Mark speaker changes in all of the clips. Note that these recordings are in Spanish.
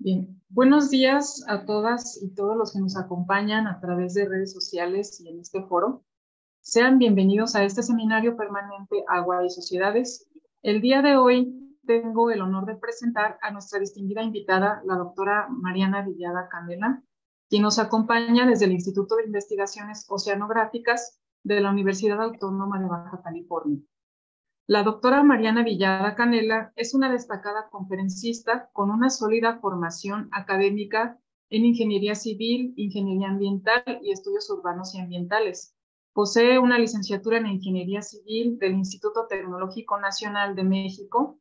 Speaker 1: Bien, buenos días a todas y todos los que nos acompañan a través de redes sociales y en este foro. Sean bienvenidos a este seminario permanente Agua y Sociedades. El día de hoy tengo el honor de presentar a nuestra distinguida invitada, la doctora Mariana Villada Canela, quien nos acompaña desde el Instituto de Investigaciones Oceanográficas de la Universidad Autónoma de Baja California. La doctora Mariana Villada Canela es una destacada conferencista con una sólida formación académica en Ingeniería Civil, Ingeniería Ambiental y Estudios Urbanos y Ambientales. Posee una licenciatura en Ingeniería Civil del Instituto Tecnológico Nacional de México,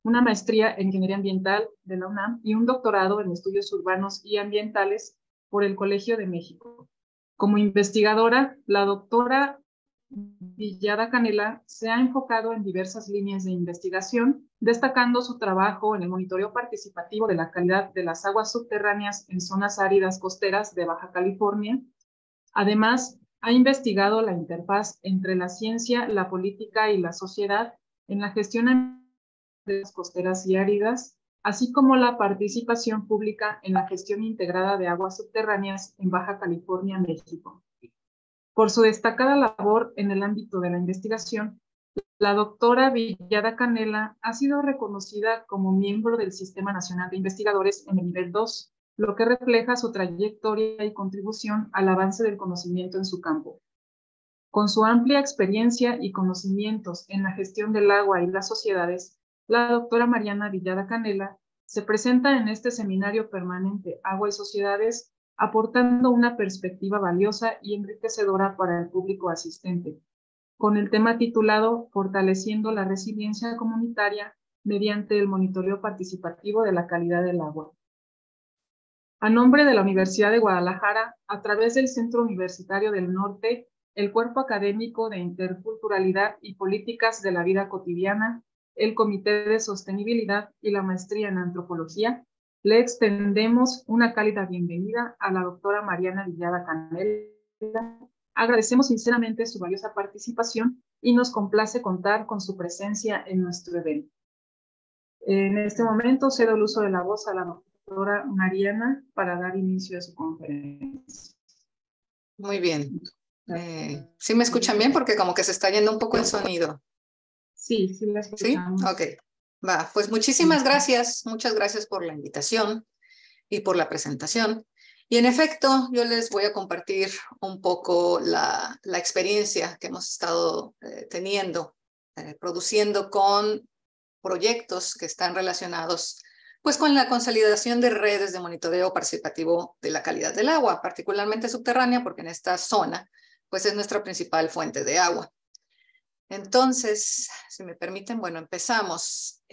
Speaker 1: una maestría en Ingeniería Ambiental de la UNAM y un doctorado en Estudios Urbanos y Ambientales por el Colegio de México. Como investigadora, la doctora Villada Canela se ha enfocado en diversas líneas de investigación, destacando su trabajo en el monitoreo participativo de la calidad de las aguas subterráneas en zonas áridas costeras de Baja California. Además, ha investigado la interfaz entre la ciencia, la política y la sociedad en la gestión de las costeras y áridas, así como la participación pública en la gestión integrada de aguas subterráneas en Baja California, México. Por su destacada labor en el ámbito de la investigación, la doctora Villada Canela ha sido reconocida como miembro del Sistema Nacional de Investigadores en el nivel 2, lo que refleja su trayectoria y contribución al avance del conocimiento en su campo. Con su amplia experiencia y conocimientos en la gestión del agua y las sociedades, la doctora Mariana Villada Canela se presenta en este seminario permanente Agua y Sociedades, aportando una perspectiva valiosa y enriquecedora para el público asistente, con el tema titulado Fortaleciendo la resiliencia comunitaria mediante el monitoreo participativo de la calidad del agua. A nombre de la Universidad de Guadalajara, a través del Centro Universitario del Norte, el Cuerpo Académico de Interculturalidad y Políticas de la Vida Cotidiana, el Comité de Sostenibilidad y la Maestría en Antropología, le extendemos una cálida bienvenida a la doctora Mariana Villada Canela. Agradecemos sinceramente su valiosa participación y nos complace contar con su presencia en nuestro evento. En este momento cedo el uso de la voz a la doctora Mariana para dar inicio a su conferencia.
Speaker 2: Muy bien. ¿Sí me escuchan bien? Porque como que se está yendo un poco el sonido.
Speaker 1: Sí, sí la escuchamos.
Speaker 2: ¿Sí? Ok. Va, pues muchísimas gracias. Muchas gracias por la invitación y por la presentación. Y en efecto, yo les voy a compartir un poco la experiencia que hemos estado teniendo, produciendo con proyectos que están relacionados pues con la consolidación de redes de monitoreo participativo de la calidad del agua, particularmente subterránea, porque en esta zona pues es nuestra principal fuente de agua. Entonces, si me permiten, bueno, empezamos.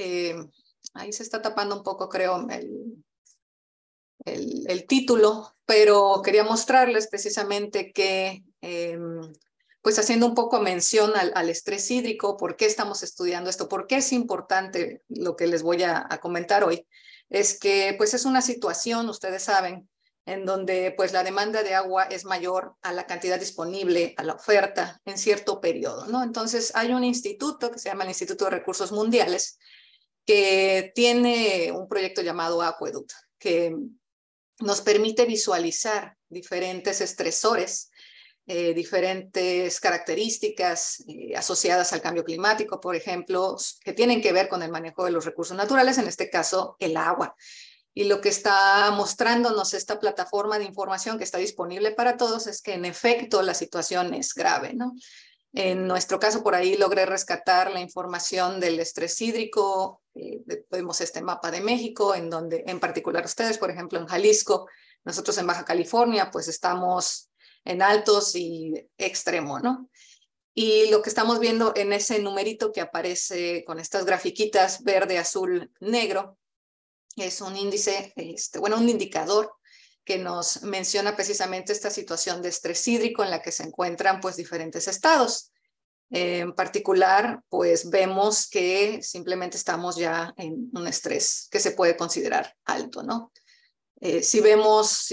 Speaker 2: Ahí se está tapando un poco, creo, el título, pero quería mostrarles precisamente que, pues haciendo un poco mención al estrés hídrico, por qué estamos estudiando esto, por qué es importante lo que les voy a comentar hoy, es que pues es una situación, ustedes saben, en donde pues la demanda de agua es mayor a la cantidad disponible, a la oferta en cierto periodo, ¿no? Entonces hay un instituto que se llama el Instituto de Recursos Mundiales que tiene un proyecto llamado Aqueduct, que nos permite visualizar diferentes estresores, diferentes características asociadas al cambio climático, por ejemplo, que tienen que ver con el manejo de los recursos naturales, en este caso el agua. Y lo que está mostrándonos esta plataforma de información que está disponible para todos es que en efecto la situación es grave, ¿no? En nuestro caso, por ahí logré rescatar la información del estrés hídrico. Vemos este mapa de México, en donde en particular ustedes, por ejemplo, en Jalisco, nosotros en Baja California, pues estamos en altos y extremo, ¿no? Y lo que estamos viendo en ese numerito que aparece con estas grafiquitas verde, azul, negro, es un índice, bueno, un indicador que nos menciona precisamente esta situación de estrés hídrico en la que se encuentran pues diferentes estados. En particular, pues vemos que simplemente estamos ya en un estrés que se puede considerar alto, ¿no? Si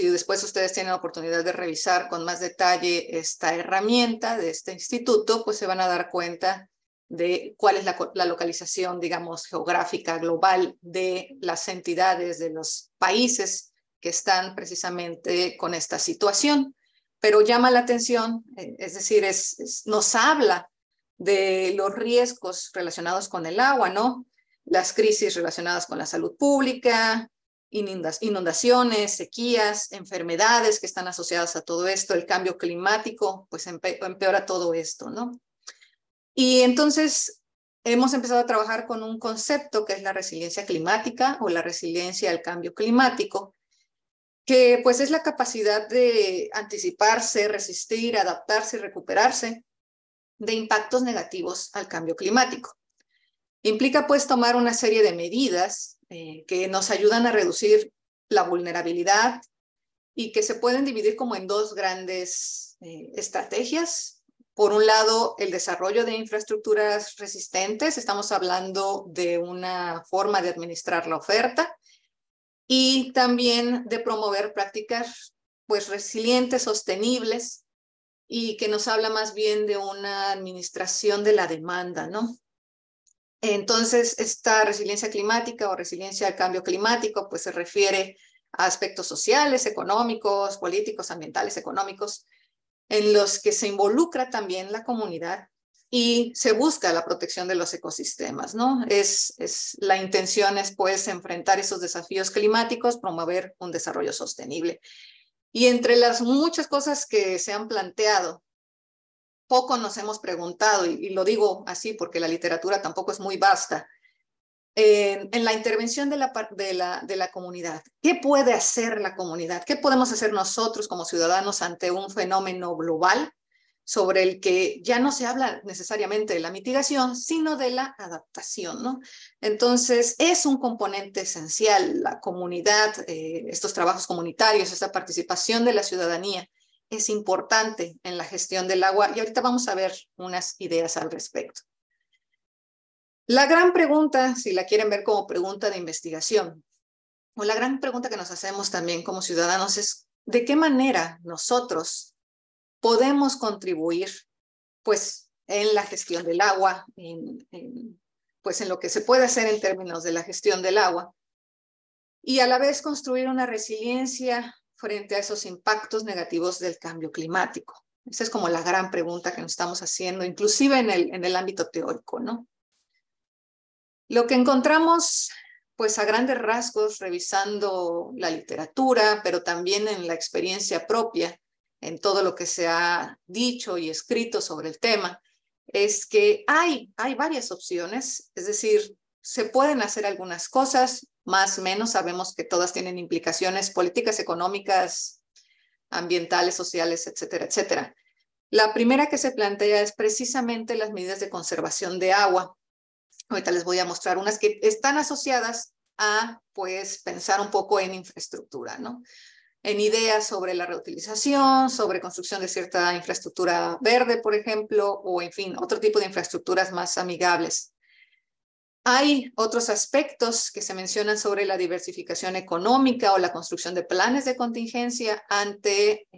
Speaker 2: después ustedes tienen la oportunidad de revisar con más detalle esta herramienta de este instituto, pues se van a dar cuenta de cuál es la localización, digamos, geográfica global de las entidades, de los países que están precisamente con esta situación. Pero llama la atención, es decir, nos habla de los riesgos relacionados con el agua, ¿no? Las crisis relacionadas con la salud pública, inundaciones, sequías, enfermedades que están asociadas a todo esto, el cambio climático, pues empeora todo esto, ¿no? Y entonces hemos empezado a trabajar con un concepto que es la resiliencia climática o la resiliencia al cambio climático, que pues es la capacidad de anticiparse, resistir, adaptarse y recuperarse de impactos negativos al cambio climático. Implica pues tomar una serie de medidas que nos ayudan a reducir la vulnerabilidad y que se pueden dividir como en dos grandes estrategias. Por un lado, el desarrollo de infraestructuras resistentes. Estamos hablando de una forma de administrar la oferta y también de promover prácticas pues resilientes, sostenibles y que nos habla más bien de una administración de la demanda, ¿no? Entonces, esta resiliencia climática o resiliencia al cambio climático, pues se refiere a aspectos sociales, económicos, políticos, ambientales, económicos, en los que se involucra también la comunidad y se busca la protección de los ecosistemas, ¿no? La intención es, pues, enfrentar esos desafíos climáticos, promover un desarrollo sostenible. Y entre las muchas cosas que se han planteado, poco nos hemos preguntado, y lo digo así porque la literatura tampoco es muy vasta, en la intervención de la comunidad. ¿Qué puede hacer la comunidad? ¿Qué podemos hacer nosotros como ciudadanos ante un fenómeno global sobre el que ya no se habla necesariamente de la mitigación, sino de la adaptación, ¿no? Entonces, es un componente esencial la comunidad, estos trabajos comunitarios, esta participación de la ciudadanía es importante en la gestión del agua y ahorita vamos a ver unas ideas al respecto. La gran pregunta, si la quieren ver como pregunta de investigación, o la gran pregunta que nos hacemos también como ciudadanos es ¿de qué manera nosotros podemos contribuir pues en la gestión del agua, pues en lo que se puede hacer en términos de la gestión del agua y a la vez construir una resiliencia frente a esos impactos negativos del cambio climático? Esa es como la gran pregunta que nos estamos haciendo, inclusive en el ámbito teórico, ¿no? Lo que encontramos, pues a grandes rasgos, revisando la literatura, pero también en la experiencia propia, en todo lo que se ha dicho y escrito sobre el tema, es que hay varias opciones, es decir, se pueden hacer algunas cosas, más o menos sabemos que todas tienen implicaciones políticas, económicas, ambientales, sociales, etcétera, etcétera. La primera que se plantea es precisamente las medidas de conservación de agua. Ahorita les voy a mostrar unas que están asociadas a, pues, pensar un poco en infraestructura, ¿no? En ideas sobre la reutilización, sobre construcción de cierta infraestructura verde, por ejemplo, o en fin, otro tipo de infraestructuras más amigables. Hay otros aspectos que se mencionan sobre la diversificación económica o la construcción de planes de contingencia ante,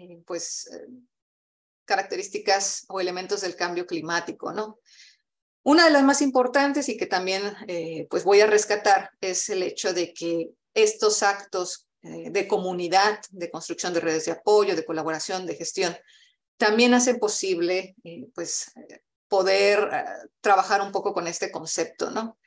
Speaker 2: características o elementos del cambio climático, ¿no? Una de las más importantes y que también pues voy a rescatar es el hecho de que estos actos de comunidad, de construcción de redes de apoyo, de colaboración, de gestión, también hacen posible poder trabajar un poco con este concepto, ¿no?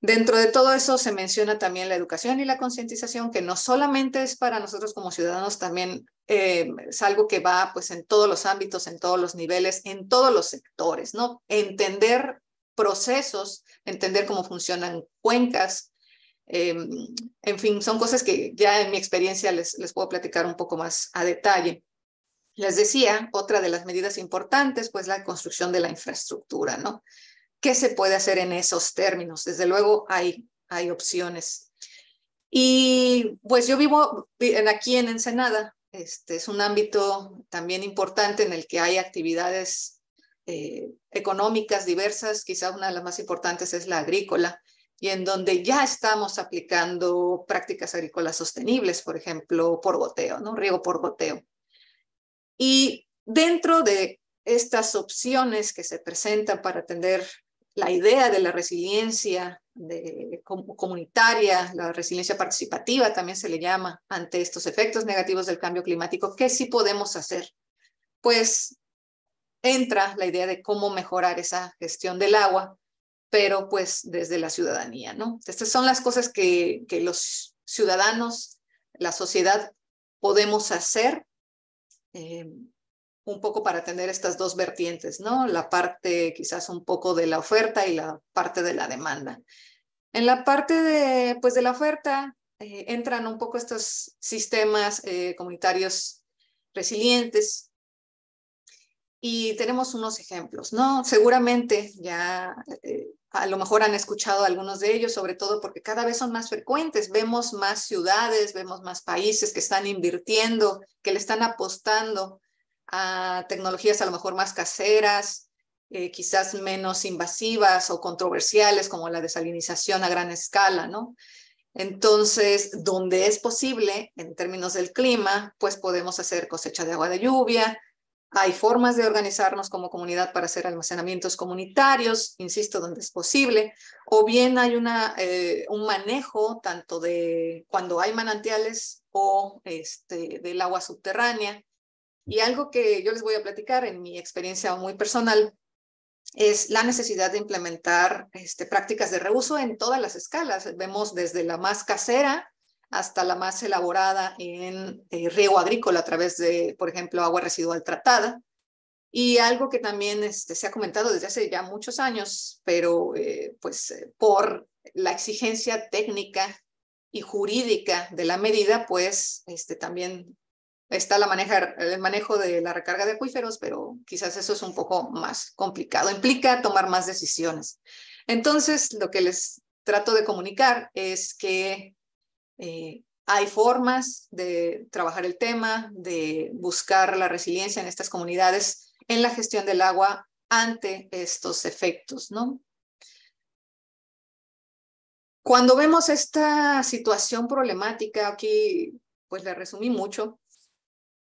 Speaker 2: Dentro de todo eso se menciona también la educación y la concientización, que no solamente es para nosotros como ciudadanos, también es algo que va pues en todos los ámbitos, en todos los niveles, en todos los sectores, ¿no? Entender procesos, entender cómo funcionan cuencas, en fin, son cosas que ya en mi experiencia les puedo platicar un poco más a detalle. Les decía, otra de las medidas importantes, pues la construcción de la infraestructura, ¿no? ¿Qué se puede hacer en esos términos? Desde luego hay opciones. Y pues yo vivo aquí en Ensenada. Es un ámbito también importante en el que hay actividades económicas diversas. Quizá una de las más importantes es la agrícola, y en donde ya estamos aplicando prácticas agrícolas sostenibles, por ejemplo, por goteo, ¿no? Riego por goteo. Y dentro de estas opciones que se presentan para atender la idea de la resiliencia comunitaria, la resiliencia participativa también se le llama, ante estos efectos negativos del cambio climático, ¿qué sí podemos hacer? Pues entra la idea de cómo mejorar esa gestión del agua, pero pues desde la ciudadanía, ¿no? Estas son las cosas que los ciudadanos, la sociedad, podemos hacer un poco para atender estas dos vertientes, ¿no? La parte quizás un poco de la oferta y la parte de la demanda. En la parte pues de la oferta entran un poco estos sistemas comunitarios resilientes, y tenemos unos ejemplos, ¿no? Seguramente ya a lo mejor han escuchado algunos de ellos, sobre todo porque cada vez son más frecuentes. Vemos más ciudades, vemos más países que están invirtiendo, que le están apostando a tecnologías a lo mejor más caseras, quizás menos invasivas o controversiales, como la desalinización a gran escala, ¿no? Entonces, donde es posible, en términos del clima, pues podemos hacer cosecha de agua de lluvia. Hay formas de organizarnos como comunidad para hacer almacenamientos comunitarios, insisto, donde es posible, o bien hay un manejo tanto de cuando hay manantiales o del agua subterránea. Y algo que yo les voy a platicar en mi experiencia muy personal es la necesidad de implementar prácticas de reuso en todas las escalas. Vemos desde la más casera hasta la más elaborada en riego agrícola a través de, por ejemplo, agua residual tratada. Y algo que también se ha comentado desde hace ya muchos años, pero por la exigencia técnica y jurídica de la medida, pues también está el manejo de la recarga de acuíferos, pero quizás eso es un poco más complicado. Implica tomar más decisiones. Entonces, lo que les trato de comunicar es que hay formas de trabajar el tema, de buscar la resiliencia en estas comunidades en la gestión del agua ante estos efectos, ¿no? Cuando vemos esta situación problemática, aquí pues le resumí mucho,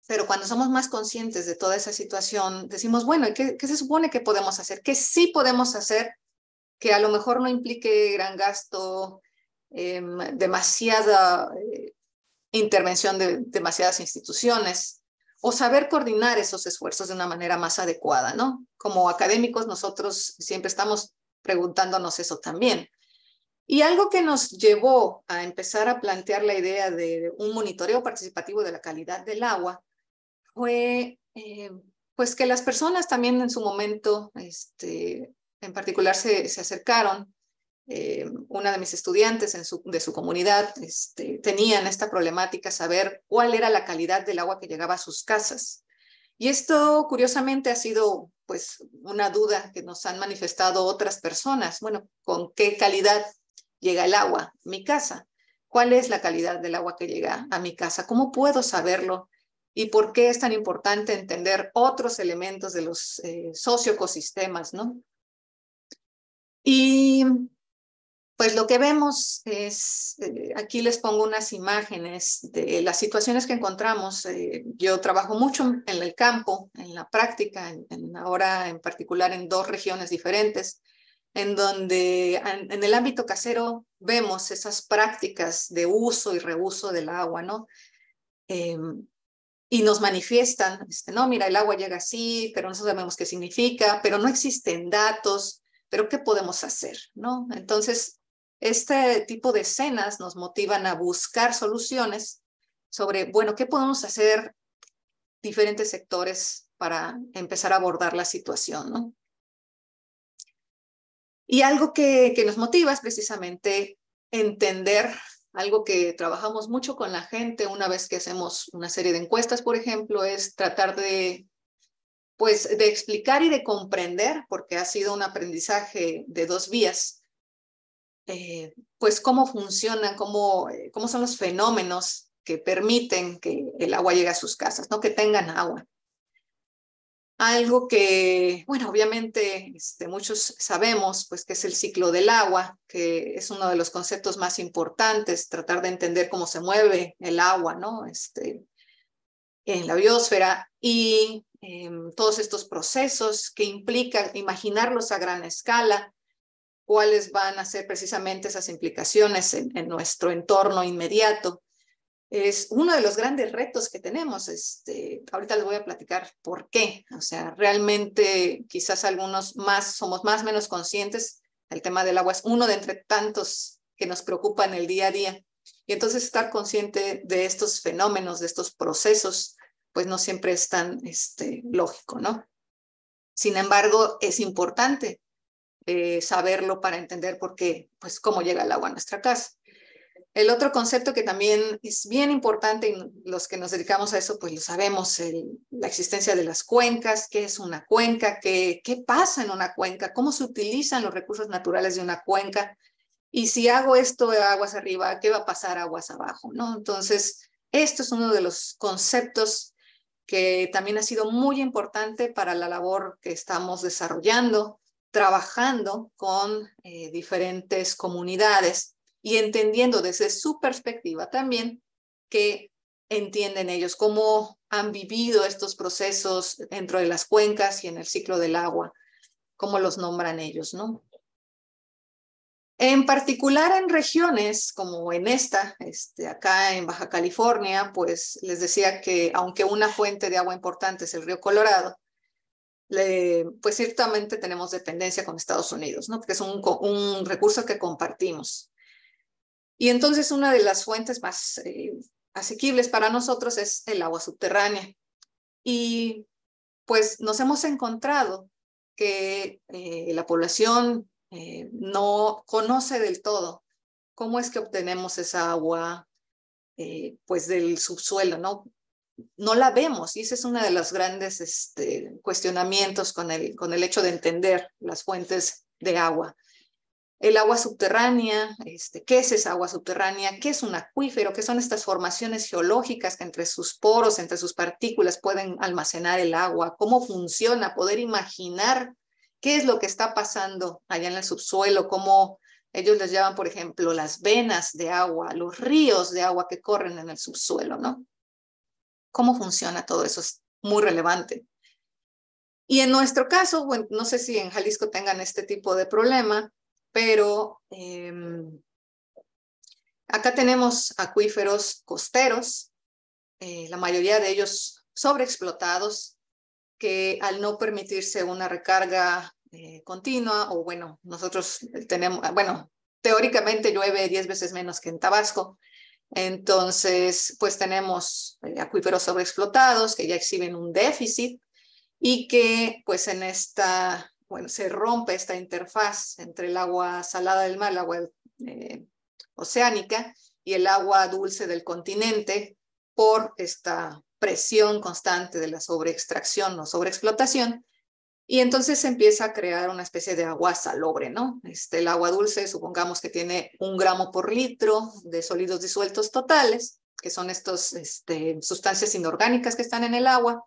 Speaker 2: pero cuando somos más conscientes de toda esa situación, decimos, bueno, ¿qué se supone que podemos hacer? ¿Qué sí podemos hacer que a lo mejor no implique gran gasto, demasiada intervención de demasiadas instituciones, o saber coordinar esos esfuerzos de una manera más adecuada, ¿no? Como académicos nosotros siempre estamos preguntándonos eso también. Y algo que nos llevó a empezar a plantear la idea de un monitoreo participativo de la calidad del agua fue pues que las personas también en su momento, en particular se acercaron. Una de mis estudiantes de su comunidad tenían esta problemática, saber cuál era la calidad del agua que llegaba a sus casas. Y esto, curiosamente, ha sido pues una duda que nos han manifestado otras personas. Bueno, ¿con qué calidad llega el agua a mi casa? ¿Cuál es la calidad del agua que llega a mi casa? ¿Cómo puedo saberlo? ¿Y por qué es tan importante entender otros elementos de los socioecosistemas, ¿no? Y pues lo que vemos es, aquí les pongo unas imágenes de las situaciones que encontramos. Yo trabajo mucho en el campo, en la práctica, ahora en particular en 2 regiones diferentes, en donde en el ámbito casero vemos esas prácticas de uso y reuso del agua, ¿no? Y nos manifiestan, no, mira, el agua llega así, pero no sabemos qué significa, pero no existen datos, pero ¿qué podemos hacer, no? Entonces, Este tipo de escenas nos motivan a buscar soluciones sobre, bueno, ¿qué podemos hacer diferentes sectores para empezar a abordar la situación, ¿no? Y algo que nos motiva es precisamente entender algo que trabajamos mucho con la gente una vez que hacemos una serie de encuestas, por ejemplo, es tratar de, pues, de explicar y de comprender, porque ha sido un aprendizaje de dos vías, pues cómo funcionan, cómo son los fenómenos que permiten que el agua llegue a sus casas, ¿no? Que tengan agua. Algo que, bueno, obviamente muchos sabemos, pues que es el ciclo del agua, que es uno de los conceptos más importantes, tratar de entender cómo se mueve el agua, ¿no? En la biosfera y todos estos procesos que implican imaginarlos a gran escala, cuáles van a ser precisamente esas implicaciones en nuestro entorno inmediato. Es uno de los grandes retos que tenemos. Ahorita les voy a platicar por qué. O sea, realmente quizás algunos somos más o menos conscientes. El tema del agua es uno de entre tantos que nos preocupan el día a día. Y entonces estar consciente de estos fenómenos, de estos procesos, pues no siempre es tan lógico, ¿no? Sin embargo, es importante saberlo para entender por qué, pues cómo llega el agua a nuestra casa. El otro concepto que también es bien importante, y los que nos dedicamos a eso, pues lo sabemos, la existencia de las cuencas, qué es una cuenca, qué pasa en una cuenca, cómo se utilizan los recursos naturales de una cuenca, y si hago esto de aguas arriba, ¿qué va a pasar aguas abajo? ¿No? Entonces, esto es uno de los conceptos que también ha sido muy importante para la labor que estamos desarrollando, trabajando con diferentes comunidades y entendiendo desde su perspectiva también que entienden ellos cómo han vivido estos procesos dentro de las cuencas y en el ciclo del agua, cómo los nombran ellos, ¿no? En particular en regiones como en acá en Baja California, pues les decía que aunque una fuente de agua importante es el río Colorado, pues ciertamente tenemos dependencia con Estados Unidos, ¿no? Porque es un recurso que compartimos. Y entonces una de las fuentes más asequibles para nosotros es el agua subterránea. Y pues nos hemos encontrado que la población no conoce del todo cómo es que obtenemos esa agua pues del subsuelo, ¿no? No la vemos y ese es uno de los grandes cuestionamientos con el hecho de entender las fuentes de agua. El agua subterránea, ¿qué es esa agua subterránea? ¿Qué es un acuífero? ¿Qué son estas formaciones geológicas que entre sus poros, entre sus partículas pueden almacenar el agua? ¿Cómo funciona? Poder imaginar qué es lo que está pasando allá en el subsuelo, cómo ellos les llaman, por ejemplo, las venas de agua, los ríos de agua que corren en el subsuelo, ¿no? ¿Cómo funciona todo eso? Es muy relevante. Y en nuestro caso, bueno, no sé si en Jalisco tengan este tipo de problema, pero acá tenemos acuíferos costeros, la mayoría de ellos sobreexplotados, que al no permitirse una recarga continua, o bueno, nosotros tenemos, bueno, teóricamente llueve 10 veces menos que en Tabasco, entonces pues tenemos acuíferos sobreexplotados que ya exhiben un déficit y que pues bueno, se rompe esta interfaz entre el agua salada del mar, el agua oceánica y el agua dulce del continente por esta presión constante de la sobreextracción o sobreexplotación. Y entonces se empieza a crear una especie de agua salobre, ¿no? El agua dulce, supongamos que tiene 1 gramo por litro de sólidos disueltos totales, que son estas sustancias inorgánicas que están en el agua.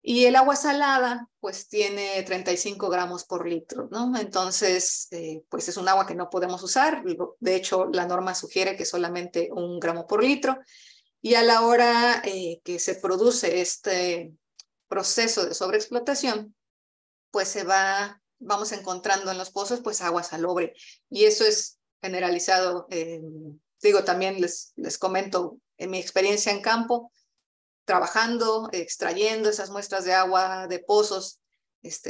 Speaker 2: Y el agua salada, pues tiene 35 gramos por litro, ¿no? Entonces, pues es un agua que no podemos usar. De hecho, la norma sugiere que solamente 1 gramo por litro. Y a la hora que se produce este proceso de sobreexplotación, pues vamos encontrando en los pozos, pues agua salobre. Y eso es generalizado. Digo, también les comento en mi experiencia en campo, trabajando, extrayendo esas muestras de agua de pozos,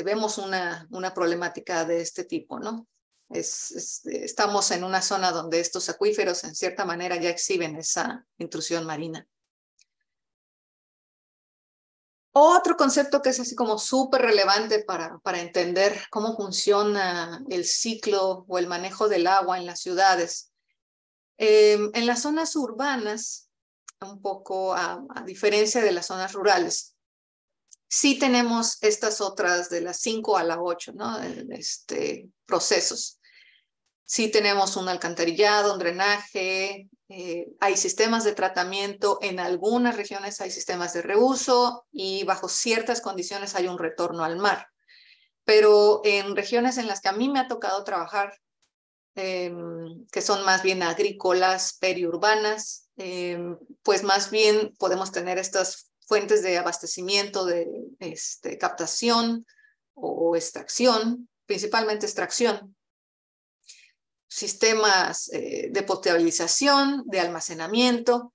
Speaker 2: vemos una problemática de este tipo, ¿no? estamos en una zona donde estos acuíferos en cierta manera ya exhiben esa intrusión marina. Otro concepto que es así como súper relevante para entender cómo funciona el ciclo o el manejo del agua en las ciudades. En las zonas urbanas, un poco a diferencia de las zonas rurales, sí tenemos estas otras de las 5 a la 8, ¿no? Procesos. Sí tenemos un alcantarillado, un drenaje, hay sistemas de tratamiento, en algunas regiones hay sistemas de reuso y bajo ciertas condiciones hay un retorno al mar. Pero en regiones en las que a mí me ha tocado trabajar, que son más bien agrícolas, periurbanas, pues más bien podemos tener estas fuentes de abastecimiento, de captación o extracción, principalmente extracción, sistemas de potabilización, de almacenamiento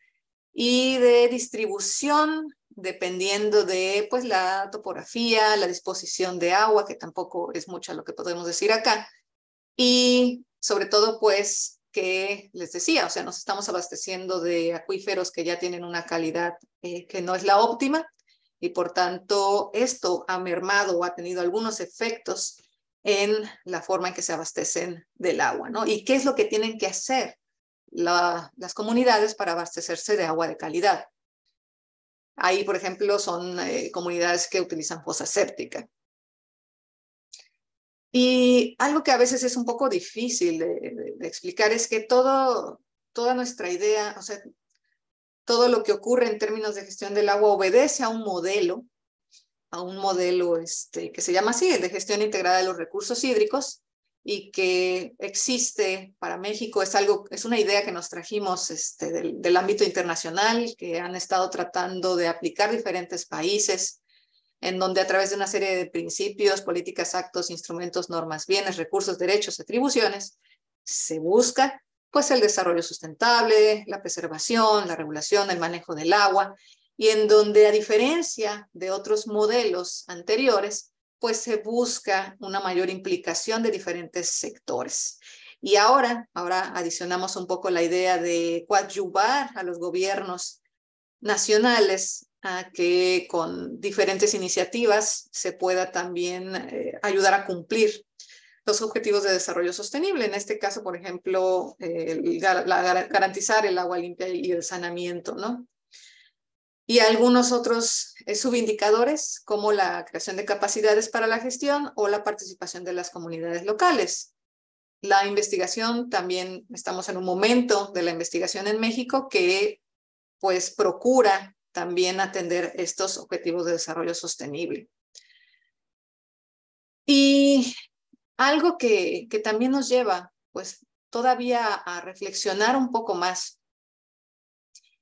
Speaker 2: y de distribución, dependiendo de pues, la topografía, la disposición de agua, que tampoco es mucho lo que podemos decir acá, y sobre todo, pues, que les decía, o sea, nos estamos abasteciendo de acuíferos que ya tienen una calidad que no es la óptima, y por tanto esto ha mermado o ha tenido algunos efectos en la forma en que se abastecen del agua, ¿no? ¿Y qué es lo que tienen que hacer las comunidades para abastecerse de agua de calidad? Ahí, por ejemplo, son comunidades que utilizan fosa séptica. Y algo que a veces es un poco difícil de explicar es que toda nuestra idea, o sea, todo lo que ocurre en términos de gestión del agua obedece a un modelo que se llama así, el de gestión integrada de los recursos hídricos, y que existe para México, es una idea que nos trajimos del ámbito internacional, que han estado tratando de aplicar diferentes países, en donde a través de una serie de principios, políticas, actos, instrumentos, normas, bienes, recursos, derechos, atribuciones, se busca pues el desarrollo sustentable, la preservación, la regulación, el manejo del agua, y en donde a diferencia de otros modelos anteriores, pues se busca una mayor implicación de diferentes sectores. Y ahora adicionamos un poco la idea de coadyuvar a los gobiernos nacionales a que con diferentes iniciativas se pueda también ayudar a cumplir los objetivos de desarrollo sostenible. En este caso, por ejemplo, garantizar el agua limpia y el saneamiento, ¿no? Y algunos otros subindicadores, como la creación de capacidades para la gestión o la participación de las comunidades locales. La investigación, también estamos en un momento de la investigación en México que pues procura también atender estos objetivos de desarrollo sostenible. Y algo que también nos lleva pues todavía a reflexionar un poco más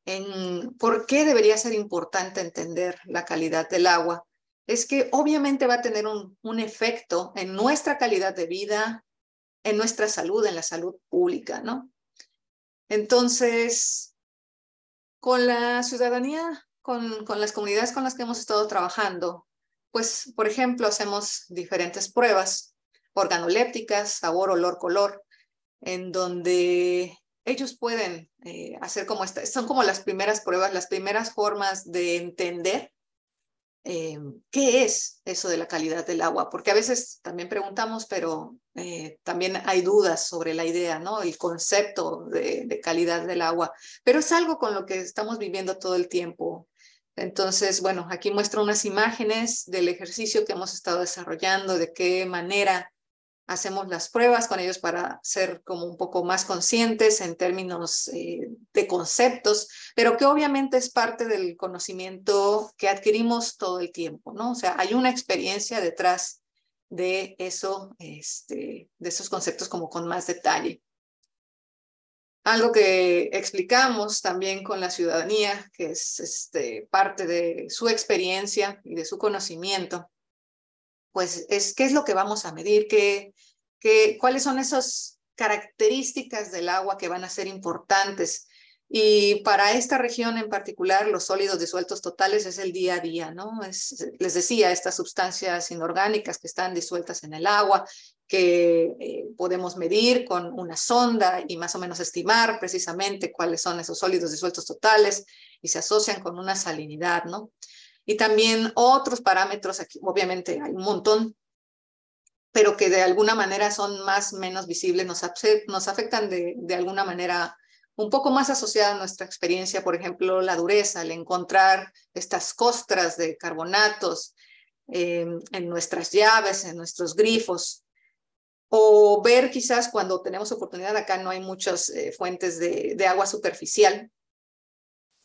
Speaker 2: en por qué debería ser importante entender la calidad del agua, es que obviamente va a tener un efecto en nuestra calidad de vida, en nuestra salud, en la salud pública, ¿no? Entonces, con la ciudadanía, con las comunidades con las que hemos estado trabajando, pues, por ejemplo, hacemos diferentes pruebas organolépticas, sabor, olor, color, en donde ellos pueden hacer como son como las primeras pruebas, las primeras formas de entender qué es eso de la calidad del agua, porque a veces también preguntamos, pero también hay dudas sobre la idea, ¿no? El concepto de calidad del agua, pero es algo con lo que estamos viviendo todo el tiempo. Entonces, bueno, aquí muestro unas imágenes del ejercicio que hemos estado desarrollando, de qué manera hacemos las pruebas con ellos para ser como un poco más conscientes en términos de conceptos, pero que obviamente es parte del conocimiento que adquirimos todo el tiempo, ¿no? O sea, hay una experiencia detrás de eso, de esos conceptos como con más detalle. Algo que explicamos también con la ciudadanía, que es parte de su experiencia y de su conocimiento, pues es qué es lo que vamos a medir, cuáles son esas características del agua que van a ser importantes. Y para esta región en particular, los sólidos disueltos totales es el día a día, ¿no? Les decía, estas sustancias inorgánicas que están disueltas en el agua que podemos medir con una sonda y más o menos estimar precisamente cuáles son esos sólidos disueltos totales y se asocian con una salinidad, ¿no? Y también otros parámetros, aquí obviamente hay un montón, pero que de alguna manera son más o menos visibles, nos afectan de alguna manera un poco más asociada a nuestra experiencia, por ejemplo, la dureza, el encontrar estas costras de carbonatos en nuestras llaves, en nuestros grifos, o ver quizás cuando tenemos oportunidad, acá no hay muchas fuentes de agua superficial,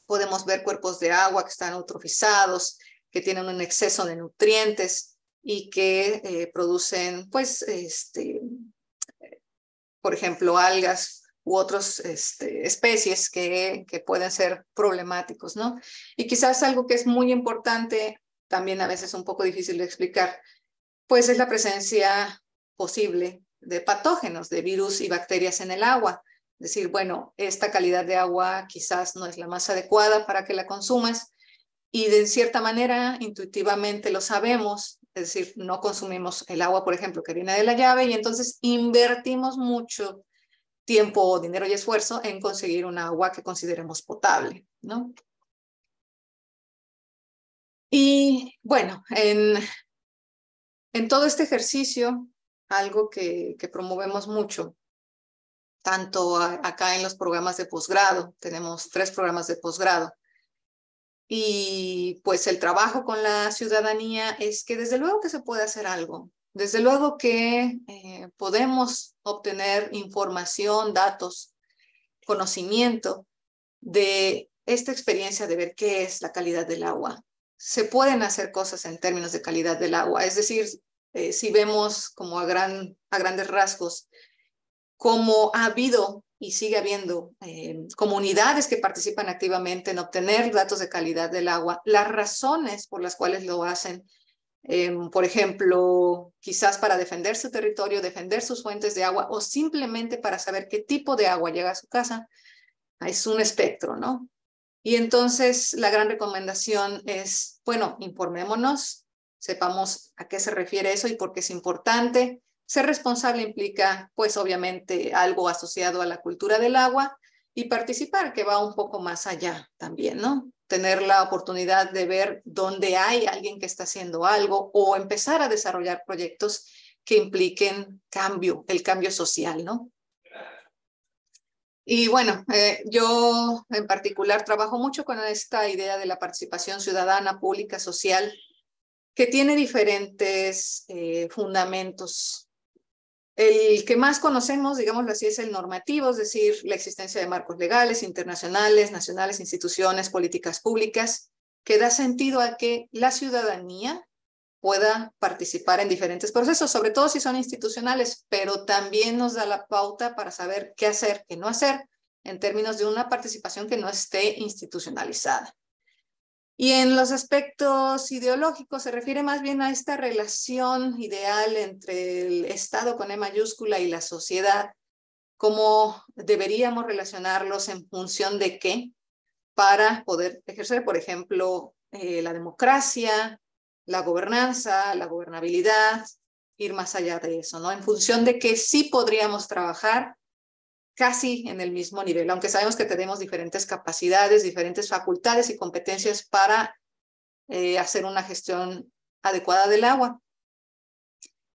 Speaker 2: podemos ver cuerpos de agua que están eutrofizados, que tienen un exceso de nutrientes y que producen, pues, por ejemplo, algas u otras especies que pueden ser problemáticos, ¿no? Y quizás algo que es muy importante, también a veces un poco difícil de explicar, pues es la presencia posible de patógenos, de virus y bacterias en el agua. Es decir, bueno, esta calidad de agua quizás no es la más adecuada para que la consumas y de cierta manera intuitivamente lo sabemos, es decir, no consumimos el agua, por ejemplo, que viene de la llave y entonces invertimos mucho tiempo, dinero y esfuerzo en conseguir un agua que consideremos potable, ¿no? Y bueno, en todo este ejercicio, algo que promovemos mucho, tanto acá en los programas de posgrado, tenemos 3 programas de posgrado, y pues el trabajo con la ciudadanía es que desde luego que se puede hacer algo, desde luego que podemos obtener información, datos, conocimiento de esta experiencia de ver qué es la calidad del agua. Se pueden hacer cosas en términos de calidad del agua, es decir, si vemos como a grandes rasgos cómo ha habido y sigue habiendo comunidades que participan activamente en obtener datos de calidad del agua, las razones por las cuales lo hacen, por ejemplo, quizás para defender su territorio, defender sus fuentes de agua o simplemente para saber qué tipo de agua llega a su casa, es un espectro, ¿no? Y entonces la gran recomendación es, bueno, informémonos, sepamos a qué se refiere eso y por qué es importante. Ser responsable implica, pues obviamente, algo asociado a la cultura del agua y participar, que va un poco más allá también, ¿no? Tener la oportunidad de ver dónde hay alguien que está haciendo algo o empezar a desarrollar proyectos que impliquen cambio, el cambio social, ¿no? Y bueno, yo en particular trabajo mucho con esta idea de la participación ciudadana, pública, social, que tiene diferentes fundamentos. El que más conocemos, digámoslo así, es el normativo, es decir, la existencia de marcos legales, internacionales, nacionales, instituciones, políticas públicas, que da sentido a que la ciudadanía pueda participar en diferentes procesos, sobre todo si son institucionales, pero también nos da la pauta para saber qué hacer, qué no hacer, en términos de una participación que no esté institucionalizada. Y en los aspectos ideológicos se refiere más bien a esta relación ideal entre el Estado con E mayúscula y la sociedad, cómo deberíamos relacionarlos en función de qué, para poder ejercer, por ejemplo, la democracia, la gobernanza, la gobernabilidad, ir más allá de eso, ¿no? En función de que sí podríamos trabajar casi en el mismo nivel, aunque sabemos que tenemos diferentes capacidades, diferentes facultades y competencias para hacer una gestión adecuada del agua.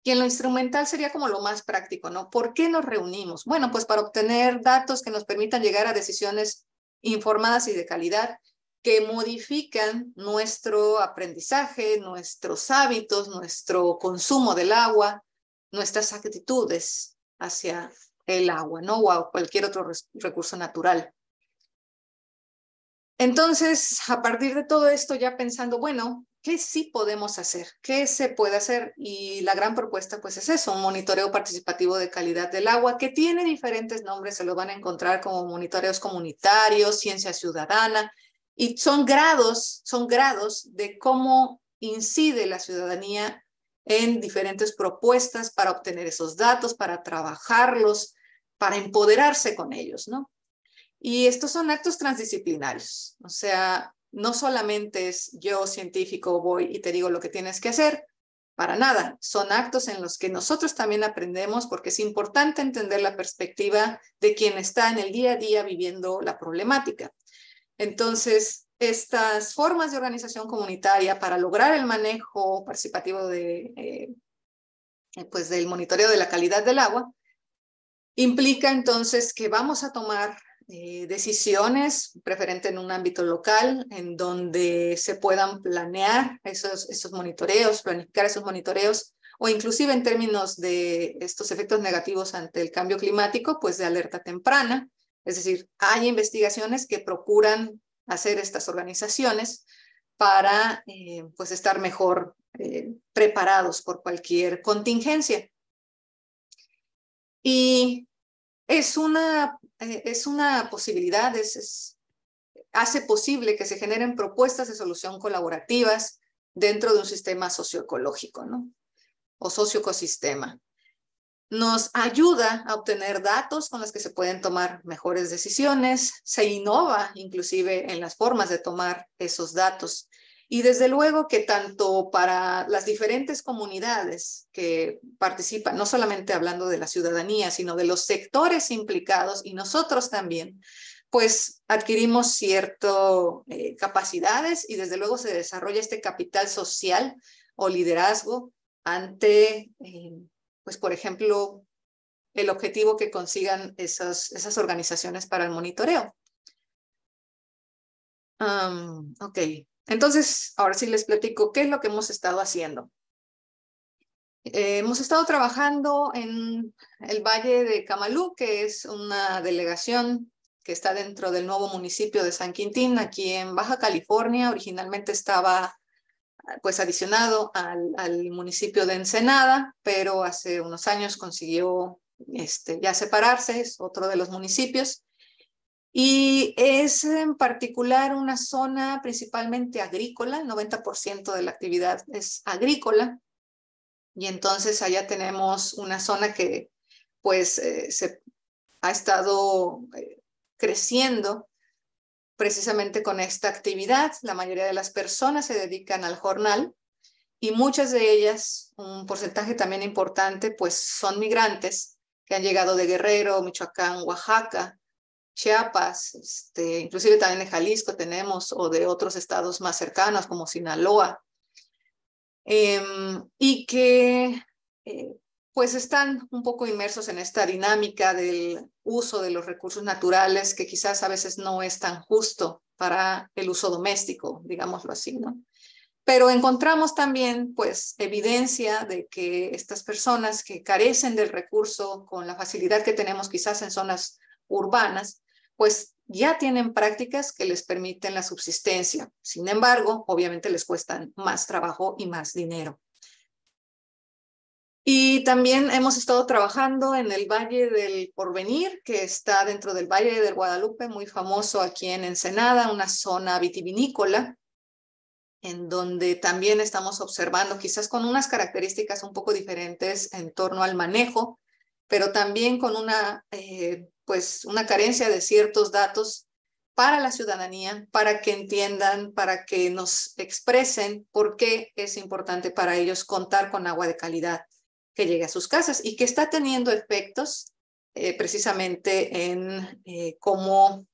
Speaker 2: Y en lo instrumental sería como lo más práctico, ¿no? ¿Por qué nos reunimos? Bueno, pues para obtener datos que nos permitan llegar a decisiones informadas y de calidad que modifican nuestro aprendizaje, nuestros hábitos, nuestro consumo del agua, nuestras actitudes hacia el agua, ¿no? O a cualquier otro recurso natural. Entonces, a partir de todo esto, ya pensando, bueno, ¿qué sí podemos hacer? ¿Qué se puede hacer? Y la gran propuesta, pues es eso, un monitoreo participativo de calidad del agua, que tiene diferentes nombres, se lo van a encontrar como monitoreos comunitarios, ciencia ciudadana, y son grados de cómo incide la ciudadanía en diferentes propuestas para obtener esos datos, para trabajarlos, para empoderarse con ellos, ¿no? Y estos son actos transdisciplinarios, o sea, no solamente es yo científico voy y te digo lo que tienes que hacer, para nada. Son actos en los que nosotros también aprendemos, porque es importante entender la perspectiva de quien está en el día a día viviendo la problemática. Entonces, estas formas de organización comunitaria para lograr el manejo participativo pues del monitoreo de la calidad del agua implica entonces que vamos a tomar decisiones, preferente en un ámbito local, en donde se puedan planear esos monitoreos, planificar esos monitoreos, o inclusive en términos de estos efectos negativos ante el cambio climático, pues de alerta temprana. Es decir, hay investigaciones que procuran hacer estas organizaciones para pues estar mejor preparados por cualquier contingencia. Y es una posibilidad, hace posible que se generen propuestas de solución colaborativas dentro de un sistema socioecológico, ¿no? O socioecosistema. Nos ayuda a obtener datos con los que se pueden tomar mejores decisiones, se innova inclusive en las formas de tomar esos datos. Y desde luego que tanto para las diferentes comunidades que participan, no solamente hablando de la ciudadanía, sino de los sectores implicados y nosotros también, pues adquirimos ciertas capacidades y desde luego se desarrolla este capital social o liderazgo ante, pues por ejemplo, el objetivo que consigan esas organizaciones para el monitoreo. Ok. Entonces, ahora sí les platico qué es lo que hemos estado haciendo. Hemos estado trabajando en el Valle de Camalú, que es una delegación que está dentro del nuevo municipio de San Quintín, aquí en Baja California. Originalmente estaba pues adicionado al municipio de Ensenada, pero hace unos años consiguió ya separarse, es otro de los municipios. Y es en particular una zona principalmente agrícola, el 90% de la actividad es agrícola, y entonces allá tenemos una zona que pues se ha estado creciendo precisamente con esta actividad. La mayoría de las personas se dedican al jornal y muchas de ellas, un porcentaje también importante, pues son migrantes que han llegado de Guerrero, Michoacán, Oaxaca, Chiapas, inclusive también de Jalisco tenemos, o de otros estados más cercanos como Sinaloa, y que pues están un poco inmersos en esta dinámica del uso de los recursos naturales que quizás a veces no es tan justo para el uso doméstico, digámoslo así, ¿no? Pero encontramos también pues evidencia de que estas personas que carecen del recurso con la facilidad que tenemos quizás en zonas urbanas, pues ya tienen prácticas que les permiten la subsistencia. Sin embargo, obviamente les cuestan más trabajo y más dinero. Y también hemos estado trabajando en el Valle del Porvenir, que está dentro del Valle del Guadalupe, muy famoso aquí en Ensenada, una zona vitivinícola, en donde también estamos observando, quizás con unas características un poco diferentes en torno al manejo, pero también con pues una carencia de ciertos datos para la ciudadanía, para que entiendan, para que nos expresen por qué es importante para ellos contar con agua de calidad que llegue a sus casas y que está teniendo efectos precisamente en cómo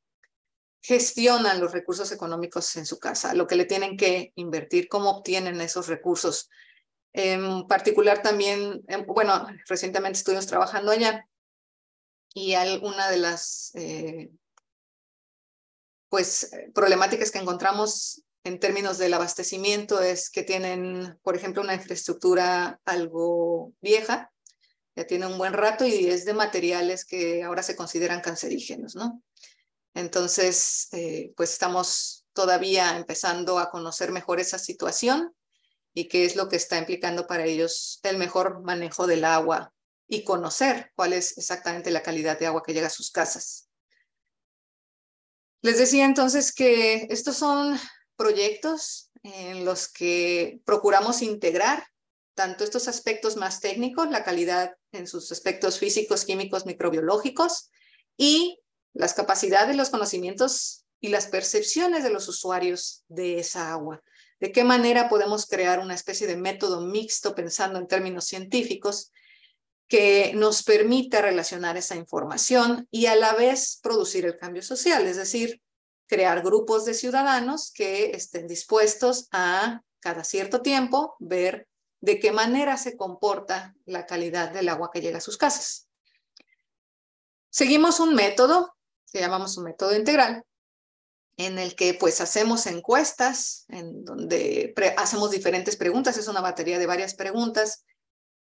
Speaker 2: gestionan los recursos económicos en su casa, lo que le tienen que invertir, cómo obtienen esos recursos. En particular también, bueno, recientemente estuvimos trabajando allá y una de las problemáticas que encontramos en términos del abastecimiento es que tienen, por ejemplo, una infraestructura algo vieja, ya tiene un buen rato y es de materiales que ahora se consideran cancerígenos, ¿no? Entonces, pues estamos todavía empezando a conocer mejor esa situación y qué es lo que está implicando para ellos el mejor manejo del agua y conocer cuál es exactamente la calidad de agua que llega a sus casas. Les decía entonces que estos son proyectos en los que procuramos integrar tanto estos aspectos más técnicos, la calidad en sus aspectos físicos, químicos, microbiológicos, y las capacidades, los conocimientos y las percepciones de los usuarios de esa agua. de qué manera podemos crear una especie de método mixto pensando en términos científicos que nos permita relacionar esa información y a la vez producir el cambio social, es decir, crear grupos de ciudadanos que estén dispuestos a cada cierto tiempo ver de qué manera se comporta la calidad del agua que llega a sus casas. Seguimos un método que llamamos un método integral, en el que pues hacemos encuestas, en donde hacemos diferentes preguntas, es una batería de varias preguntas,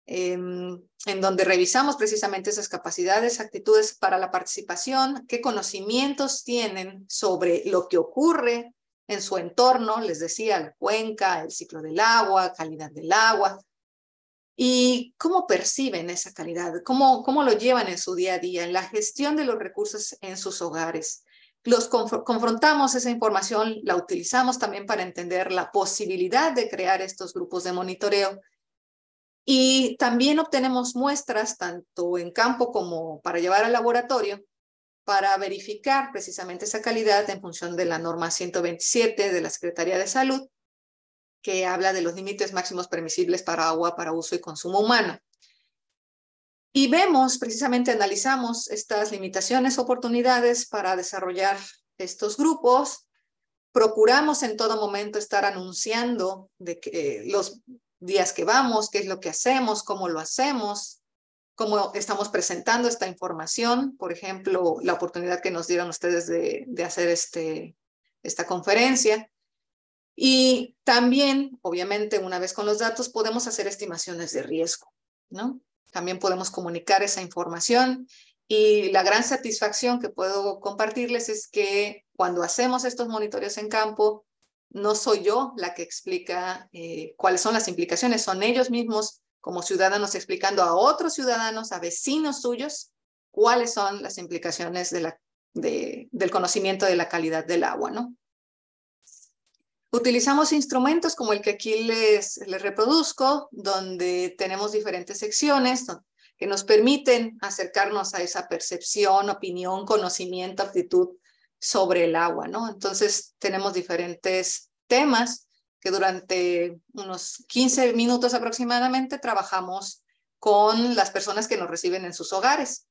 Speaker 2: en donde revisamos precisamente esas capacidades, actitudes para la participación, qué conocimientos tienen sobre lo que ocurre en su entorno, les decía, la cuenca, el ciclo del agua, calidad del agua, y cómo perciben esa calidad, cómo lo llevan en su día a día, en la gestión de los recursos en sus hogares. Los confrontamos esa información, la utilizamos también para entender la posibilidad de crear estos grupos de monitoreo. Y también obtenemos muestras, tanto en campo como para llevar al laboratorio, para verificar precisamente esa calidad en función de la norma 127 de la Secretaría de Salud, que habla de los límites máximos permisibles para agua para uso y consumo humano. Y vemos, precisamente analizamos estas limitaciones, oportunidades para desarrollar estos grupos. Procuramos en todo momento estar anunciando de que los días que vamos, qué es lo que hacemos, cómo lo hacemos, cómo estamos presentando esta información. Por ejemplo, la oportunidad que nos dieron ustedes de hacer esta conferencia. Y también, obviamente, una vez con los datos, podemos hacer estimaciones de riesgo, ¿no? También podemos comunicar esa información. Y la gran satisfacción que puedo compartirles es que cuando hacemos estos monitoreos en campo, no soy yo la que explica cuáles son las implicaciones, son ellos mismos como ciudadanos explicando a otros ciudadanos, a vecinos suyos, cuáles son las implicaciones del conocimiento de la calidad del agua, ¿no? Utilizamos instrumentos como el que aquí les reproduzco, donde tenemos diferentes secciones que nos permiten acercarnos a esa percepción, opinión, conocimiento, actitud sobre el agua, ¿no? Entonces tenemos diferentes temas que durante unos 15 minutos aproximadamente trabajamos con las personas que nos reciben en sus hogares.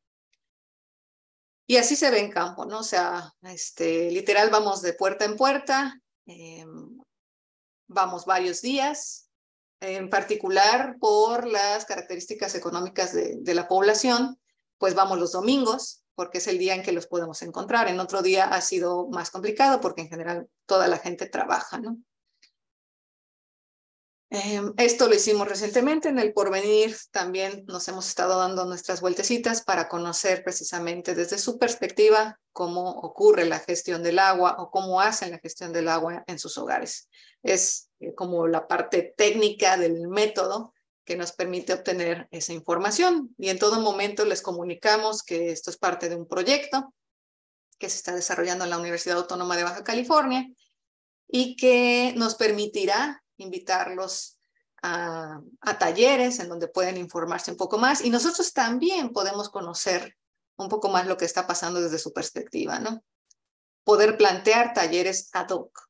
Speaker 2: Y así se ve en campo, ¿no? O sea, literal vamos de puerta en puerta, vamos varios días, en particular por las características económicas de la población, pues vamos los domingos, porque es el día en que los podemos encontrar. En otro día ha sido más complicado porque en general toda la gente trabaja, ¿no? Esto lo hicimos recientemente, en el Porvenir también nos hemos estado dando nuestras vueltecitas para conocer precisamente desde su perspectiva cómo ocurre la gestión del agua o cómo hacen la gestión del agua en sus hogares. Es como la parte técnica del método que nos permite obtener esa información, y en todo momento les comunicamos que esto es parte de un proyecto que se está desarrollando en la Universidad Autónoma de Baja California y que nos permitirá invitarlos a talleres en donde pueden informarse un poco más, y nosotros también podemos conocer un poco más lo que está pasando desde su perspectiva, ¿no? Poder plantear talleres ad hoc.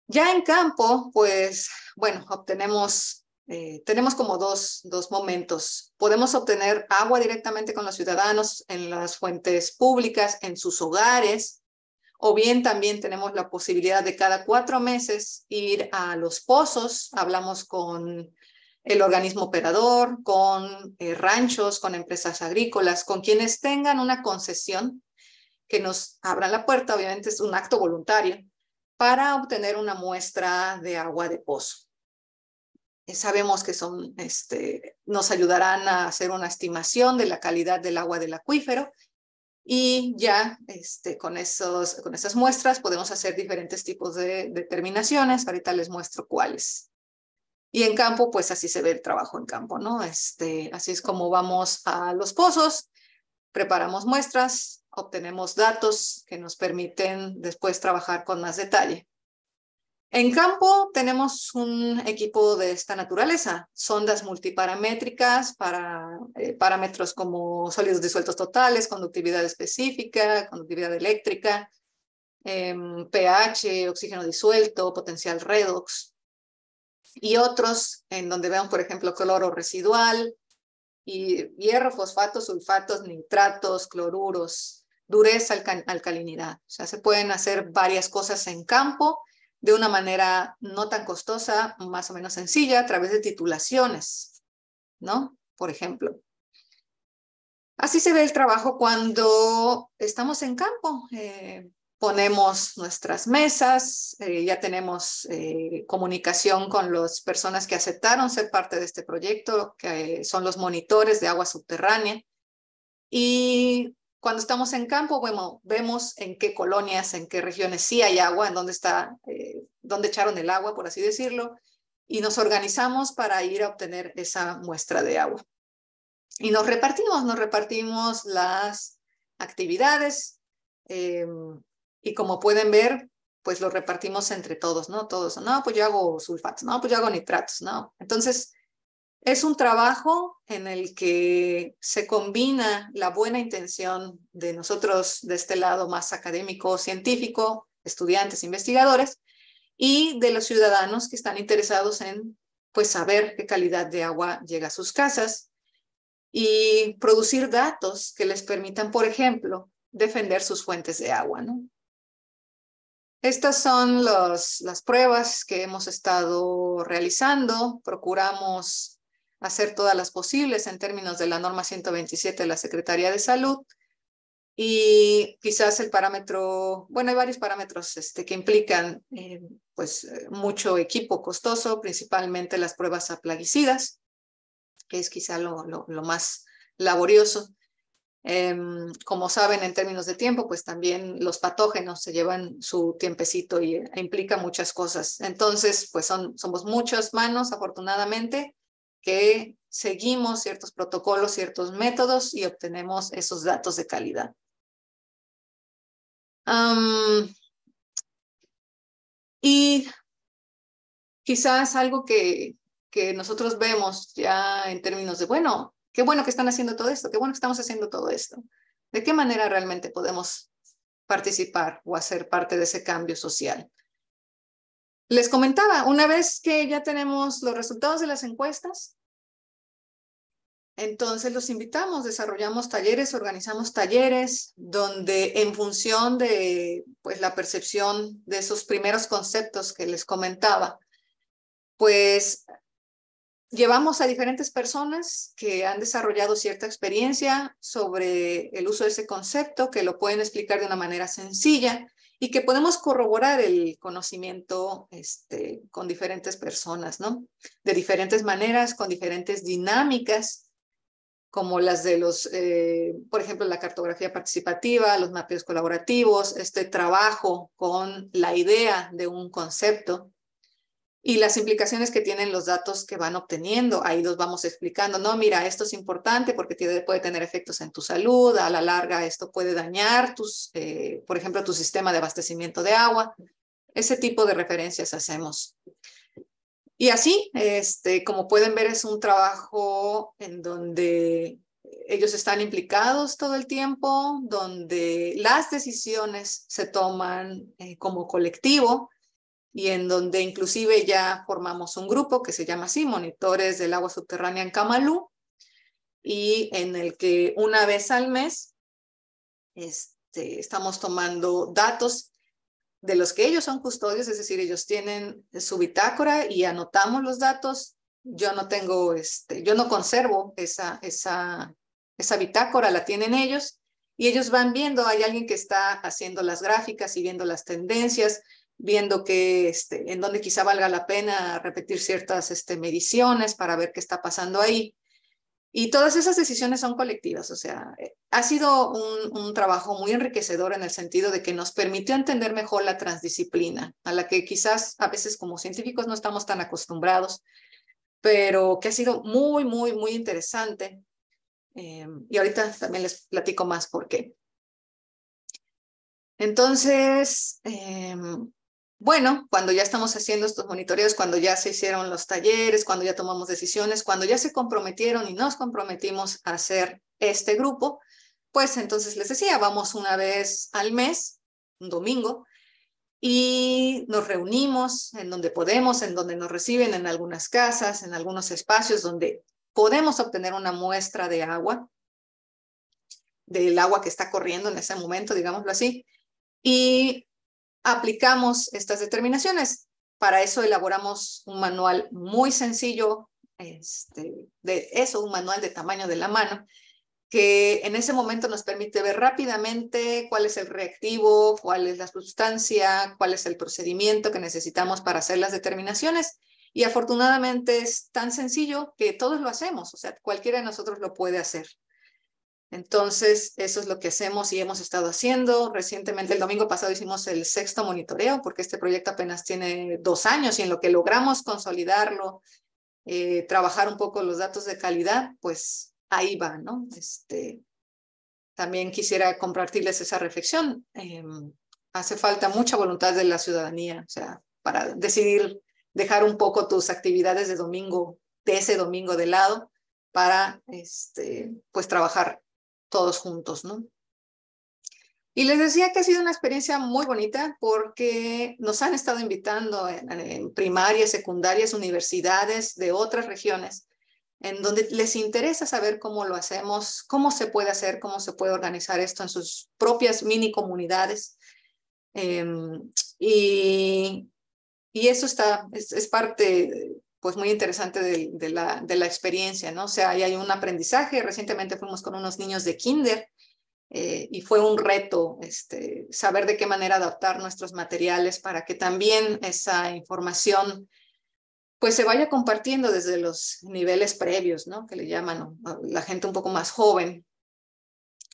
Speaker 2: Ya en campo, pues, bueno, tenemos como dos momentos. Podemos obtener agua directamente con los ciudadanos en las fuentes públicas, en sus hogares, o bien también tenemos la posibilidad de cada 4 meses ir a los pozos. Hablamos con el organismo operador, con ranchos, con empresas agrícolas, con quienes tengan una concesión que nos abran la puerta. Obviamente es un acto voluntario para obtener una muestra de agua de pozo. Sabemos que nos ayudarán a hacer una estimación de la calidad del agua del acuífero, y ya con esas muestras podemos hacer diferentes tipos de determinaciones. Ahorita les muestro cuáles. Y en campo, pues así se ve el trabajo en campo, ¿no? Así es como vamos a los pozos, preparamos muestras, obtenemos datos que nos permiten después trabajar con más detalle. En campo tenemos un equipo de esta naturaleza, sondas multiparamétricas para parámetros como sólidos disueltos totales, conductividad específica, conductividad eléctrica, pH, oxígeno disuelto, potencial redox, y otros en donde vean, por ejemplo, cloro residual, y hierro, fosfatos, sulfatos, nitratos, cloruros, dureza, alcalinidad. O sea, se pueden hacer varias cosas en campo de una manera no tan costosa, más o menos sencilla, a través de titulaciones, ¿no? Por ejemplo. Así se ve el trabajo cuando estamos en campo. Ponemos nuestras mesas, ya tenemos comunicación con las personas que aceptaron ser parte de este proyecto, que son los monitores de agua subterránea. Y cuando estamos en campo, bueno, vemos en qué colonias, en qué regiones sí hay agua, en dónde está, dónde echaron el agua, por así decirlo, y nos organizamos para ir a obtener esa muestra de agua. Y nos repartimos las actividades, y como pueden ver, pues lo repartimos entre todos, ¿no? Todos, no, pues yo hago sulfatos, no, pues yo hago nitratos, ¿no? Entonces, es un trabajo en el que se combina la buena intención de nosotros de este lado más académico, científico, estudiantes, investigadores, y de los ciudadanos que están interesados en, pues, saber qué calidad de agua llega a sus casas y producir datos que les permitan, por ejemplo, defender sus fuentes de agua, ¿no? Estas son las pruebas que hemos estado realizando. Procuramos hacer todas las posibles en términos de la norma 127 de la Secretaría de Salud. Y quizás el parámetro, bueno, hay varios parámetros que implican pues mucho equipo costoso, principalmente las pruebas a plaguicidas, que es quizá lo más laborioso. Como saben, en términos de tiempo, pues también los patógenos se llevan su tiempecito y implica muchas cosas. Entonces, pues somos muchas manos, afortunadamente, que seguimos ciertos protocolos, ciertos métodos y obtenemos esos datos de calidad. Y quizás algo que nosotros vemos ya en términos de, bueno, qué bueno que están haciendo todo esto, qué bueno que estamos haciendo todo esto. ¿De qué manera realmente podemos participar o hacer parte de ese cambio social? Les comentaba, una vez que ya tenemos los resultados de las encuestas, entonces los invitamos, desarrollamos talleres, organizamos talleres donde en función de pues, la percepción de esos primeros conceptos que les comentaba, pues llevamos a diferentes personas que han desarrollado cierta experiencia sobre el uso de ese concepto, que lo pueden explicar de una manera sencilla y que podemos corroborar el conocimiento con diferentes personas, ¿no? De diferentes maneras, con diferentes dinámicas, como las de los, por ejemplo, la cartografía participativa, los mapeos colaborativos, este trabajo con la idea de un concepto y las implicaciones que tienen los datos que van obteniendo. Ahí los vamos explicando, no, mira, esto es importante porque puede tener efectos en tu salud, a la larga esto puede dañar por ejemplo, tu sistema de abastecimiento de agua. Ese tipo de referencias hacemos. Y así, como pueden ver, es un trabajo en donde ellos están implicados todo el tiempo, donde las decisiones se toman como colectivo y en donde inclusive ya formamos un grupo que se llama así, Monitores del Agua Subterránea en Camalú, y en el que una vez al mes estamos tomando datos de los que ellos son custodios, es decir, ellos tienen su bitácora y anotamos los datos. Yo no tengo, yo no conservo esa bitácora, la tienen ellos, y ellos van viendo, hay alguien que está haciendo las gráficas y viendo las tendencias, viendo que en donde quizá valga la pena repetir ciertas mediciones para ver qué está pasando ahí. Y todas esas decisiones son colectivas, o sea, ha sido un trabajo muy enriquecedor en el sentido de que nos permitió entender mejor la transdisciplina, a la que quizás a veces como científicos no estamos tan acostumbrados, pero que ha sido muy, muy, muy interesante. Y ahorita también les platico más por qué. Entonces, bueno, cuando ya estamos haciendo estos monitoreos, cuando ya se hicieron los talleres, cuando ya tomamos decisiones, cuando ya se comprometieron y nos comprometimos a hacer este grupo, pues entonces les decía, vamos una vez al mes, un domingo, y nos reunimos en donde podemos, en donde nos reciben, en algunas casas, en algunos espacios donde podemos obtener una muestra de agua, del agua que está corriendo en ese momento, digámoslo así, y aplicamos estas determinaciones. Para eso elaboramos un manual muy sencillo, un manual de tamaño de la mano, que en ese momento nos permite ver rápidamente cuál es el reactivo, cuál es la sustancia, cuál es el procedimiento que necesitamos para hacer las determinaciones. Y afortunadamente es tan sencillo que todos lo hacemos, o sea, cualquiera de nosotros lo puede hacer. Entonces, eso es lo que hacemos y hemos estado haciendo. Recientemente, el domingo pasado, hicimos el 6º monitoreo, porque este proyecto apenas tiene 2 años y en lo que logramos consolidarlo, trabajar un poco los datos de calidad, pues ahí va, ¿no? También quisiera compartirles esa reflexión. Hace falta mucha voluntad de la ciudadanía, o sea, para decidir dejar un poco tus actividades de domingo, de ese domingo de lado, para, pues, trabajar todos juntos, ¿no? Y les decía que ha sido una experiencia muy bonita porque nos han estado invitando en primarias, secundarias, universidades de otras regiones, en donde les interesa saber cómo lo hacemos, cómo se puede hacer, cómo se puede organizar esto en sus propias mini comunidades. Y eso es parte pues muy interesante de la experiencia, ¿no? O sea, ahí hay un aprendizaje. Recientemente fuimos con unos niños de kinder y fue un reto saber de qué manera adaptar nuestros materiales para que también esa información pues se vaya compartiendo desde los niveles previos, ¿no? Que le llaman, ¿no? La gente un poco más joven.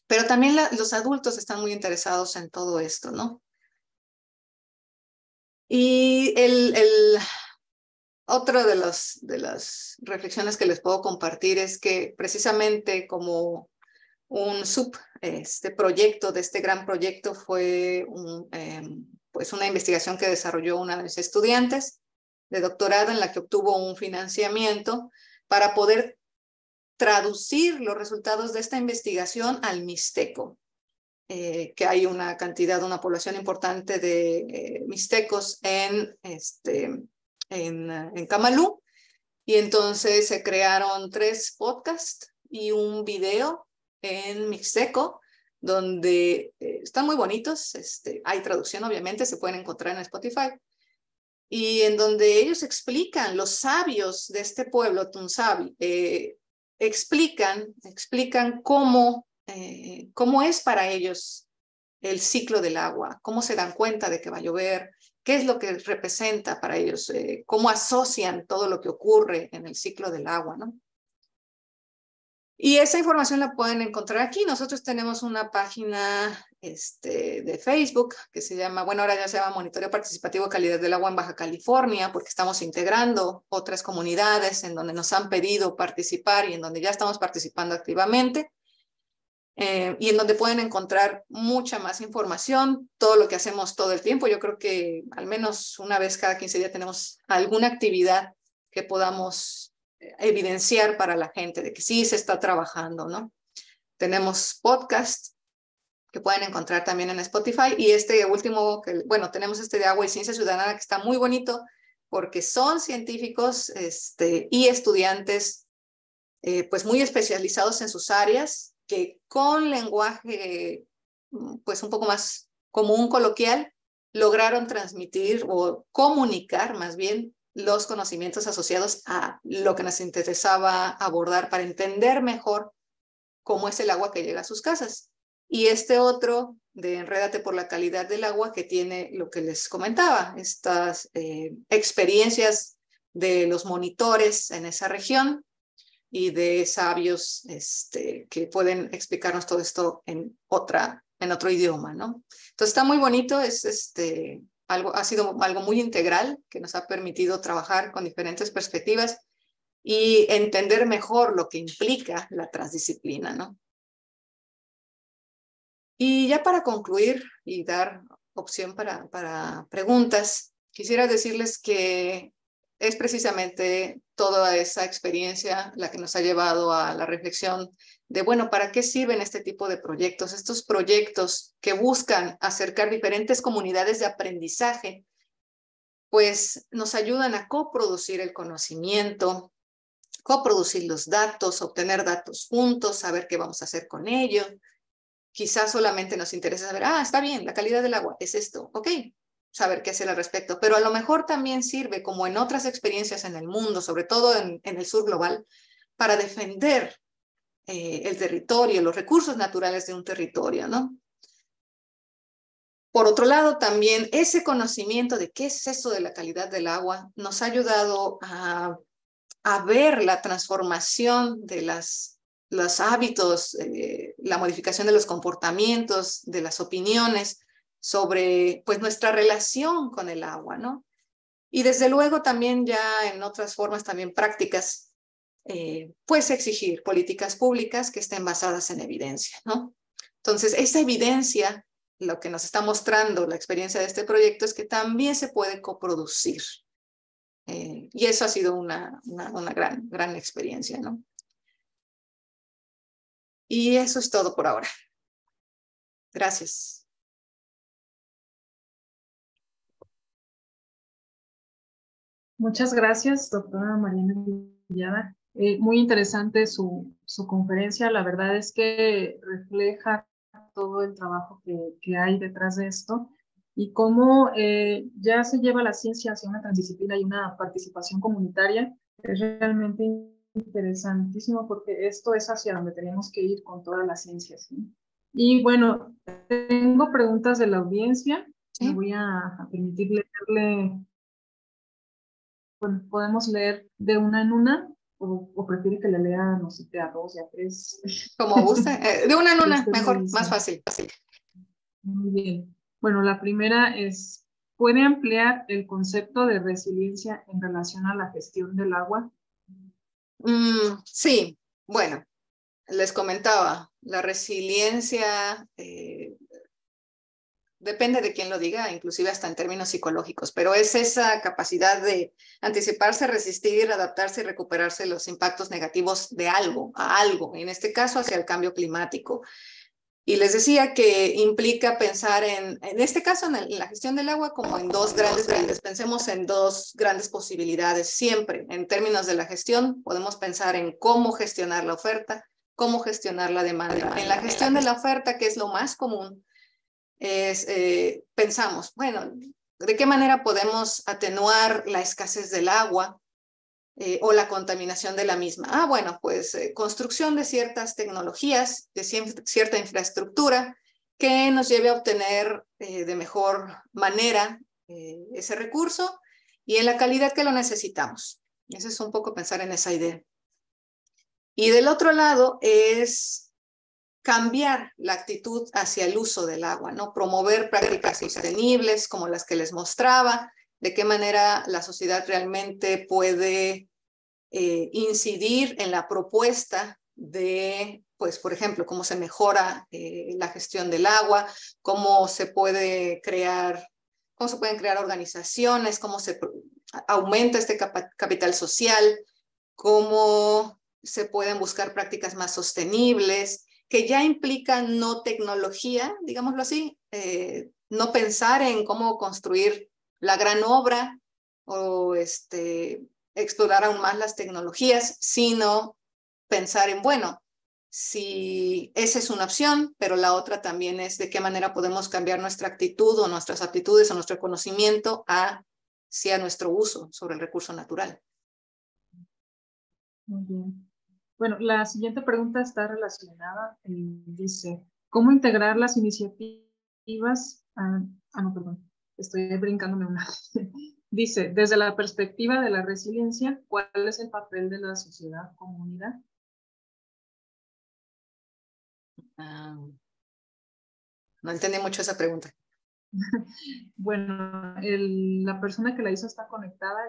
Speaker 2: Pero también los adultos están muy interesados en todo esto, ¿no? Y otra de las reflexiones que les puedo compartir es que precisamente como un proyecto de este gran proyecto fue pues una investigación que desarrolló una de mis estudiantes de doctorado en la que obtuvo un financiamiento para poder traducir los resultados de esta investigación al mixteco, que hay una población importante de mixtecos en Camalú, y entonces se crearon 3 podcasts y un video en mixteco, donde están muy bonitos, hay traducción obviamente, se pueden encontrar en Spotify, y en donde ellos explican, los sabios de este pueblo, Tunsabi, explican cómo es para ellos el ciclo del agua, cómo se dan cuenta de que va a llover, qué es lo que representa para ellos, cómo asocian todo lo que ocurre en el ciclo del agua, ¿no? Y esa información la pueden encontrar aquí. Nosotros tenemos una página de Facebook que se llama, bueno, ahora ya se llama Monitoreo Participativo de Calidad del Agua en Baja California, porque estamos integrando otras comunidades en donde nos han pedido participar y en donde ya estamos participando activamente. Y en donde pueden encontrar mucha más información, todo lo que hacemos todo el tiempo. Yo creo que al menos una vez cada 15 días tenemos alguna actividad que podamos evidenciar para la gente de que sí se está trabajando, ¿no? Tenemos podcast que pueden encontrar también en Spotify, y último, bueno, tenemos de Agua y Ciencia Ciudadana, que está muy bonito porque son científicos y estudiantes pues muy especializados en sus áreas, que con lenguaje pues un poco más común, coloquial, lograron transmitir o comunicar más bien los conocimientos asociados a lo que nos interesaba abordar para entender mejor cómo es el agua que llega a sus casas. Y otro de Enrédate por la Calidad del Agua, que tiene lo que les comentaba, estas experiencias de los monitores en esa región y de sabios que pueden explicarnos todo esto en otro idioma, ¿no? Entonces está muy bonito, ha sido algo muy integral que nos ha permitido trabajar con diferentes perspectivas y entender mejor lo que implica la transdisciplina, ¿no? Y ya para concluir y dar opción para preguntas, quisiera decirles que es precisamente toda esa experiencia la que nos ha llevado a la reflexión de, bueno, ¿para qué sirven este tipo de proyectos? Estos proyectos que buscan acercar diferentes comunidades de aprendizaje, pues nos ayudan a coproducir el conocimiento, coproducir los datos, obtener datos juntos, saber qué vamos a hacer con ellos. Quizás solamente nos interesa saber, está bien, la calidad del agua es esto, ok, saber qué hacer al respecto, pero a lo mejor también sirve, como en otras experiencias en el mundo, sobre todo en el sur global, para defender el territorio, los recursos naturales de un territorio, ¿no? Por otro lado, también ese conocimiento de qué es eso de la calidad del agua nos ha ayudado a ver la transformación de los hábitos, la modificación de los comportamientos, de las opiniones sobre pues nuestra relación con el agua, ¿no? Y desde luego también ya en otras formas también prácticas, pues exigir políticas públicas que estén basadas en evidencia, ¿no? Entonces, esa evidencia, lo que nos está mostrando la experiencia de este proyecto es que también se puede coproducir. Y eso ha sido una gran experiencia, ¿no? Y eso es todo por ahora. Gracias.
Speaker 1: Muchas gracias, doctora Mariana Villada. Muy interesante su conferencia. La verdad es que refleja todo el trabajo que hay detrás de esto y cómo ya se lleva la ciencia hacia una transdisciplina y una participación comunitaria. Es realmente interesantísimo porque esto es hacia donde tenemos que ir con todas las ciencias, ¿sí? Y bueno, tengo preguntas de la audiencia.
Speaker 2: ¿Sí?
Speaker 1: Me voy a permitir leerle. Bueno, podemos leer de una en una, o prefiere que le lea, no sé, de a dos, de a tres.
Speaker 2: Como guste. De una en una,
Speaker 1: Usted me
Speaker 2: mejor,
Speaker 1: dice.
Speaker 2: más fácil.
Speaker 1: Muy bien. Bueno, la primera es, ¿puede ampliar el concepto de resiliencia en relación a la gestión del agua?
Speaker 2: Sí, bueno, les comentaba, la resiliencia depende de quién lo diga, inclusive hasta en términos psicológicos, pero es esa capacidad de anticiparse, resistir, adaptarse y recuperarse de los impactos negativos de algo, a algo, en este caso hacia el cambio climático. Y les decía que implica pensar en este caso, en la gestión del agua como en dos grandes vías. Pensemos en dos grandes posibilidades siempre. En términos de la gestión, podemos pensar en cómo gestionar la oferta, cómo gestionar la demanda. En la gestión de la oferta, que es lo más común, pensamos, bueno, ¿de qué manera podemos atenuar la escasez del agua o la contaminación de la misma? Bueno, pues construcción de ciertas tecnologías, de cierta infraestructura que nos lleve a obtener de mejor manera ese recurso y en la calidad que lo necesitamos. Ese es un poco pensar en esa idea. Y del otro lado es cambiar la actitud hacia el uso del agua, ¿no? Promover prácticas sostenibles como las que les mostraba, de qué manera la sociedad realmente puede incidir en la propuesta de, pues, por ejemplo, cómo se mejora la gestión del agua, cómo se pueden crear organizaciones, cómo se aumenta este capital social, cómo se pueden buscar prácticas más sostenibles, que ya implican no tecnología, digámoslo así, no pensar en cómo construir la gran obra o explorar aún más las tecnologías, sino pensar en, bueno, si esa es una opción, pero la otra también es de qué manera podemos cambiar nuestra actitud o nuestras aptitudes o nuestro conocimiento hacia nuestro uso sobre el recurso natural.
Speaker 1: Muy bien. Bueno, la siguiente pregunta está relacionada. Dice, ¿cómo integrar las iniciativas? No, perdón, estoy brincándome una. Dice, desde la perspectiva de la resiliencia, ¿cuál es el papel de la sociedad comunidad?
Speaker 2: No entendí mucho esa pregunta.
Speaker 1: Bueno, la persona que la hizo está conectada.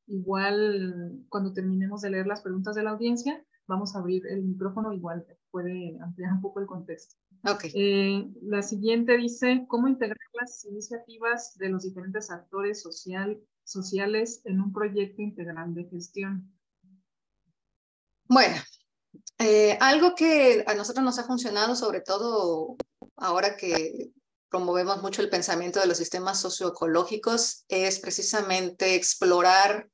Speaker 1: Igual, cuando terminemos de leer las preguntas de la audiencia, vamos a abrir el micrófono, igual puede ampliar un poco el contexto.
Speaker 2: Okay.
Speaker 1: La siguiente dice, ¿cómo integrar las iniciativas de los diferentes actores sociales en un proyecto integral de gestión?
Speaker 2: Bueno, algo que a nosotros nos ha funcionado, sobre todo ahora que promovemos mucho el pensamiento de los sistemas socioecológicos, es precisamente explorar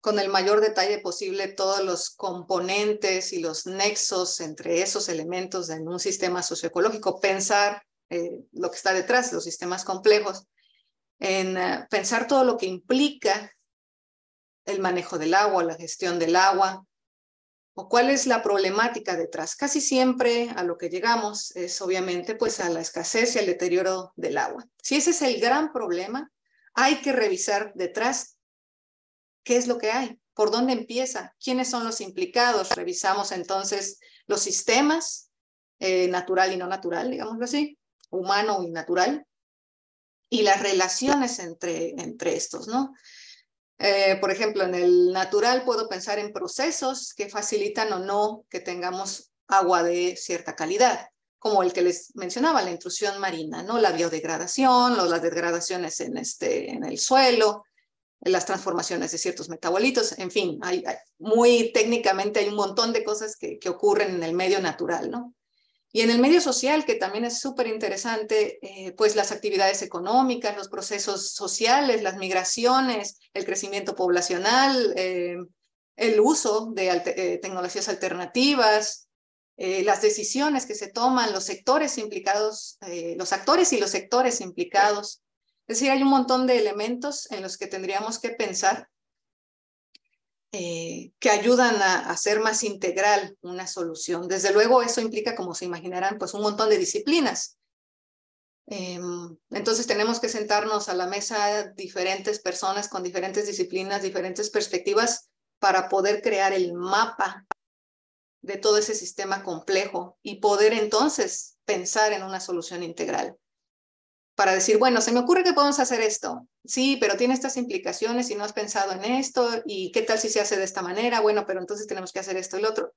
Speaker 2: con el mayor detalle posible todos los componentes y los nexos entre esos elementos en un sistema socioecológico, pensar lo que está detrás, los sistemas complejos, en pensar todo lo que implica el manejo del agua, la gestión del agua, o cuál es la problemática detrás. Casi siempre a lo que llegamos es obviamente pues a la escasez y al deterioro del agua. Si ese es el gran problema, hay que revisar detrás qué es lo que hay, por dónde empieza, quiénes son los implicados. Revisamos entonces los sistemas, natural y no natural, digámoslo así, humano y natural, y las relaciones entre estos, ¿no? Por ejemplo, en el natural puedo pensar en procesos que facilitan o no que tengamos agua de cierta calidad, como el que les mencionaba, la intrusión marina, ¿no? La biodegradación o las degradaciones en el suelo, las transformaciones de ciertos metabolitos, en fin, muy técnicamente hay un montón de cosas que ocurren en el medio natural, ¿no? Y en el medio social, que también es súper interesante, pues las actividades económicas, los procesos sociales, las migraciones, el crecimiento poblacional, el uso de tecnologías alternativas, las decisiones que se toman, los sectores implicados, los actores y los sectores implicados. Es decir, hay un montón de elementos en los que tendríamos que pensar que ayudan a hacer más integral una solución. Desde luego eso implica, como se imaginarán, pues un montón de disciplinas. Entonces tenemos que sentarnos a la mesa diferentes personas con diferentes disciplinas, diferentes perspectivas para poder crear el mapa de todo ese sistema complejo y poder entonces pensar en una solución integral. Para decir, bueno, se me ocurre que podemos hacer esto. Sí, pero tiene estas implicaciones y no has pensado en esto. ¿Y qué tal si se hace de esta manera? Bueno, pero entonces tenemos que hacer esto y lo otro.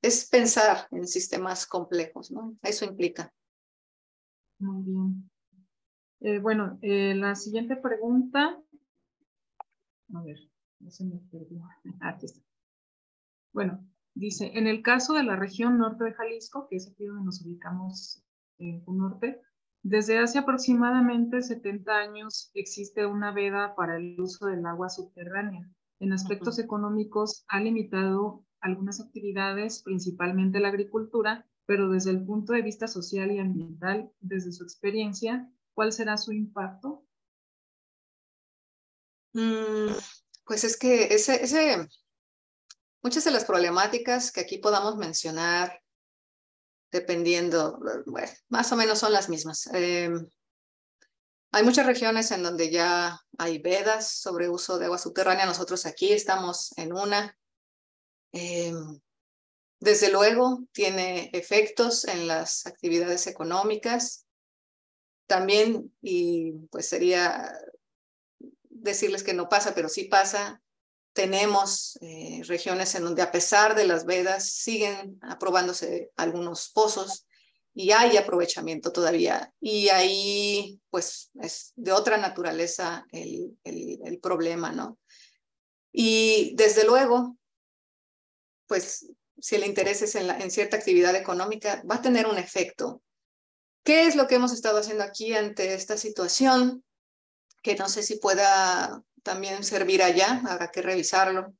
Speaker 2: Es pensar en sistemas complejos, ¿no? Eso implica.
Speaker 1: Muy bien. Bueno, la siguiente pregunta. A ver, no se me perdió. Aquí está. Bueno, dice, en el caso de la región norte de Jalisco, que es aquí donde nos ubicamos en el norte, desde hace aproximadamente 70 años existe una veda para el uso del agua subterránea. En aspectos económicos ha limitado algunas actividades, principalmente la agricultura, pero desde el punto de vista social y ambiental, desde su experiencia, ¿cuál será su impacto?
Speaker 2: Pues es que muchas de las problemáticas que aquí podamos mencionar, dependiendo, bueno, más o menos son las mismas. Hay muchas regiones en donde ya hay vedas sobre uso de agua subterránea. Nosotros aquí estamos en una. Desde luego, tiene efectos en las actividades económicas. También, y pues sería decirles que no pasa, pero sí pasa, tenemos regiones en donde a pesar de las vedas siguen aprobándose algunos pozos y hay aprovechamiento todavía. Y ahí, pues, es de otra naturaleza el problema, ¿no? Y desde luego, pues, si el interés es en cierta actividad económica, va a tener un efecto. ¿Qué es lo que hemos estado haciendo aquí ante esta situación? Que no sé si pueda también servir allá, habrá que revisarlo.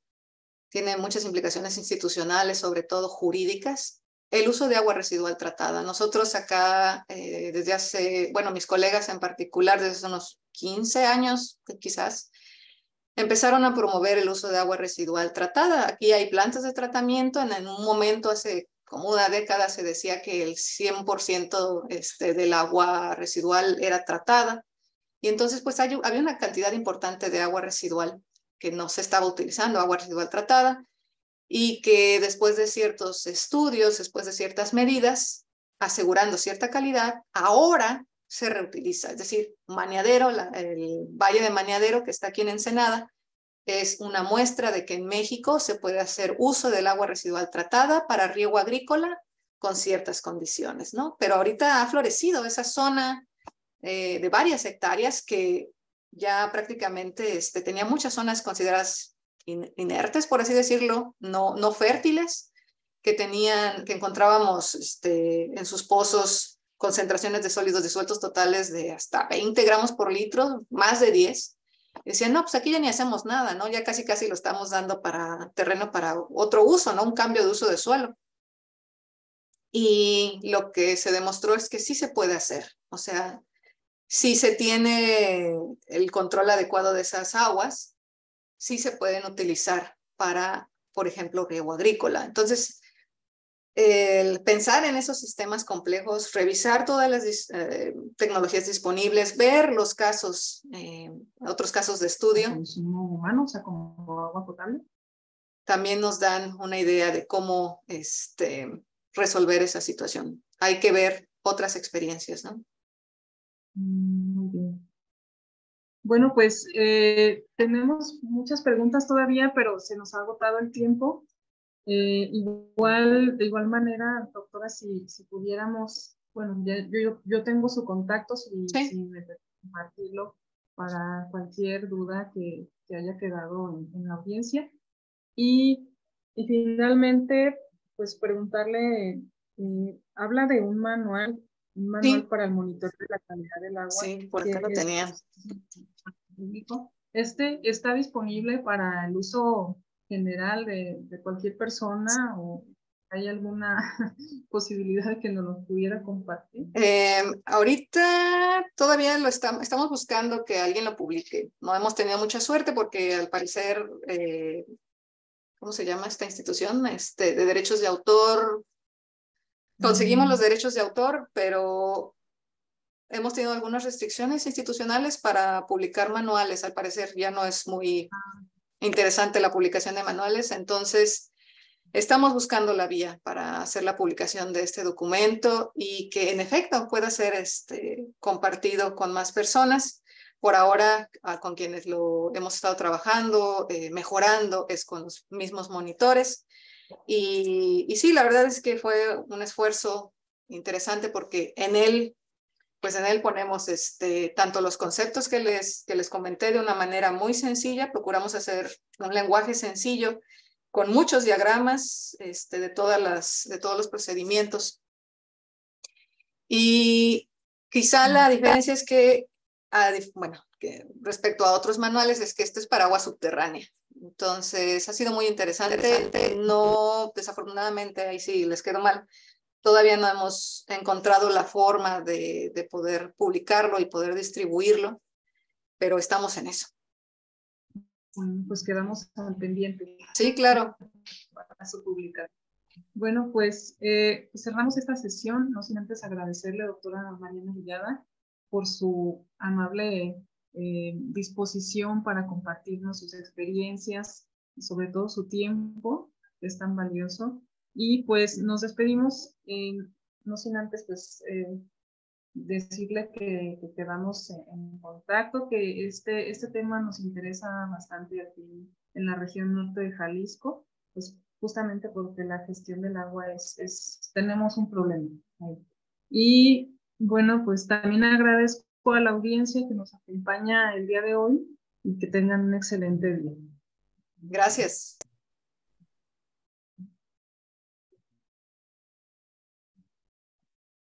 Speaker 2: Tiene muchas implicaciones institucionales, sobre todo jurídicas. El uso de agua residual tratada. Nosotros acá, desde hace, bueno, mis colegas en particular, desde hace unos 15 años, quizás, empezaron a promover el uso de agua residual tratada. Aquí hay plantas de tratamiento. En un momento, hace como una década, se decía que el 100% del agua residual era tratada. Y entonces, pues había una cantidad importante de agua residual que no se estaba utilizando, agua residual tratada, y que después de ciertos estudios, después de ciertas medidas, asegurando cierta calidad, ahora se reutiliza. Es decir, Maneadero, el Valle de Maneadero, que está aquí en Ensenada, es una muestra de que en México se puede hacer uso del agua residual tratada para riego agrícola con ciertas condiciones, ¿no? Pero ahorita ha florecido esa zona de varias hectáreas que ya prácticamente tenía muchas zonas consideradas inertes, por así decirlo, no fértiles, que encontrábamos en sus pozos concentraciones de sólidos disueltos totales de hasta 20 gramos por litro, más de 10. Decían, no, pues aquí ya ni hacemos nada, ¿no? Ya casi lo estamos dando para terreno para otro uso, ¿no? Un cambio de uso de suelo. Y lo que se demostró es que sí se puede hacer. O sea, si se tiene el control adecuado de esas aguas, sí se pueden utilizar para, por ejemplo, riego agrícola. Entonces, el pensar en esos sistemas complejos, revisar todas las tecnologías disponibles, ver los casos, otros casos de estudio.
Speaker 1: Consumo humano, o sea, como agua potable.
Speaker 2: También nos dan una idea de cómo resolver esa situación. Hay que ver otras experiencias, ¿no?
Speaker 1: Muy bien. Bueno, pues tenemos muchas preguntas todavía, pero se nos ha agotado el tiempo. De igual manera, doctora, si pudiéramos, bueno, yo tengo su contacto, si me permite compartirlo para cualquier duda que haya quedado en la audiencia. Y finalmente, pues preguntarle, habla de un manual
Speaker 2: Sí.
Speaker 1: para el monitoreo de la calidad del agua.
Speaker 2: Sí, por acá lo tenía.
Speaker 1: ¿Está disponible para el uso general de cualquier persona o hay alguna posibilidad de que nos lo pudiera compartir?
Speaker 2: Ahorita todavía estamos buscando que alguien lo publique. No hemos tenido mucha suerte porque al parecer, ¿cómo se llama esta institución? De derechos de autor. Conseguimos los derechos de autor, pero hemos tenido algunas restricciones institucionales para publicar manuales. Al parecer ya no es muy interesante la publicación de manuales, entonces estamos buscando la vía para hacer la publicación de este documento y que en efecto pueda ser compartido con más personas. Por ahora, con quienes lo hemos estado trabajando, mejorando, es con los mismos monitores. Y sí, la verdad es que fue un esfuerzo interesante porque en él ponemos tanto los conceptos que les comenté de una manera muy sencilla, procuramos hacer un lenguaje sencillo con muchos diagramas de todos los procedimientos. Y quizá la diferencia es que respecto a otros manuales es que esto es para agua subterránea. Entonces ha sido muy interesante. No, desafortunadamente, ahí sí les quedó mal. Todavía no hemos encontrado la forma de poder publicarlo y poder distribuirlo, pero estamos en eso.
Speaker 1: Pues quedamos al pendiente.
Speaker 2: Sí, claro.
Speaker 1: Para su publicación. Bueno, pues cerramos esta sesión, no sin antes agradecerle, doctora Mariana Villada, por su amable disposición para compartirnos sus experiencias y sobre todo su tiempo, que es tan valioso. Y pues nos despedimos, no sin antes pues decirle que quedamos en contacto, que este tema nos interesa bastante aquí en la región norte de Jalisco, pues justamente porque la gestión del agua tenemos un problema ahí. Y bueno, pues también agradezco a la audiencia que nos acompaña el día de hoy y que tengan un excelente día.
Speaker 2: Gracias.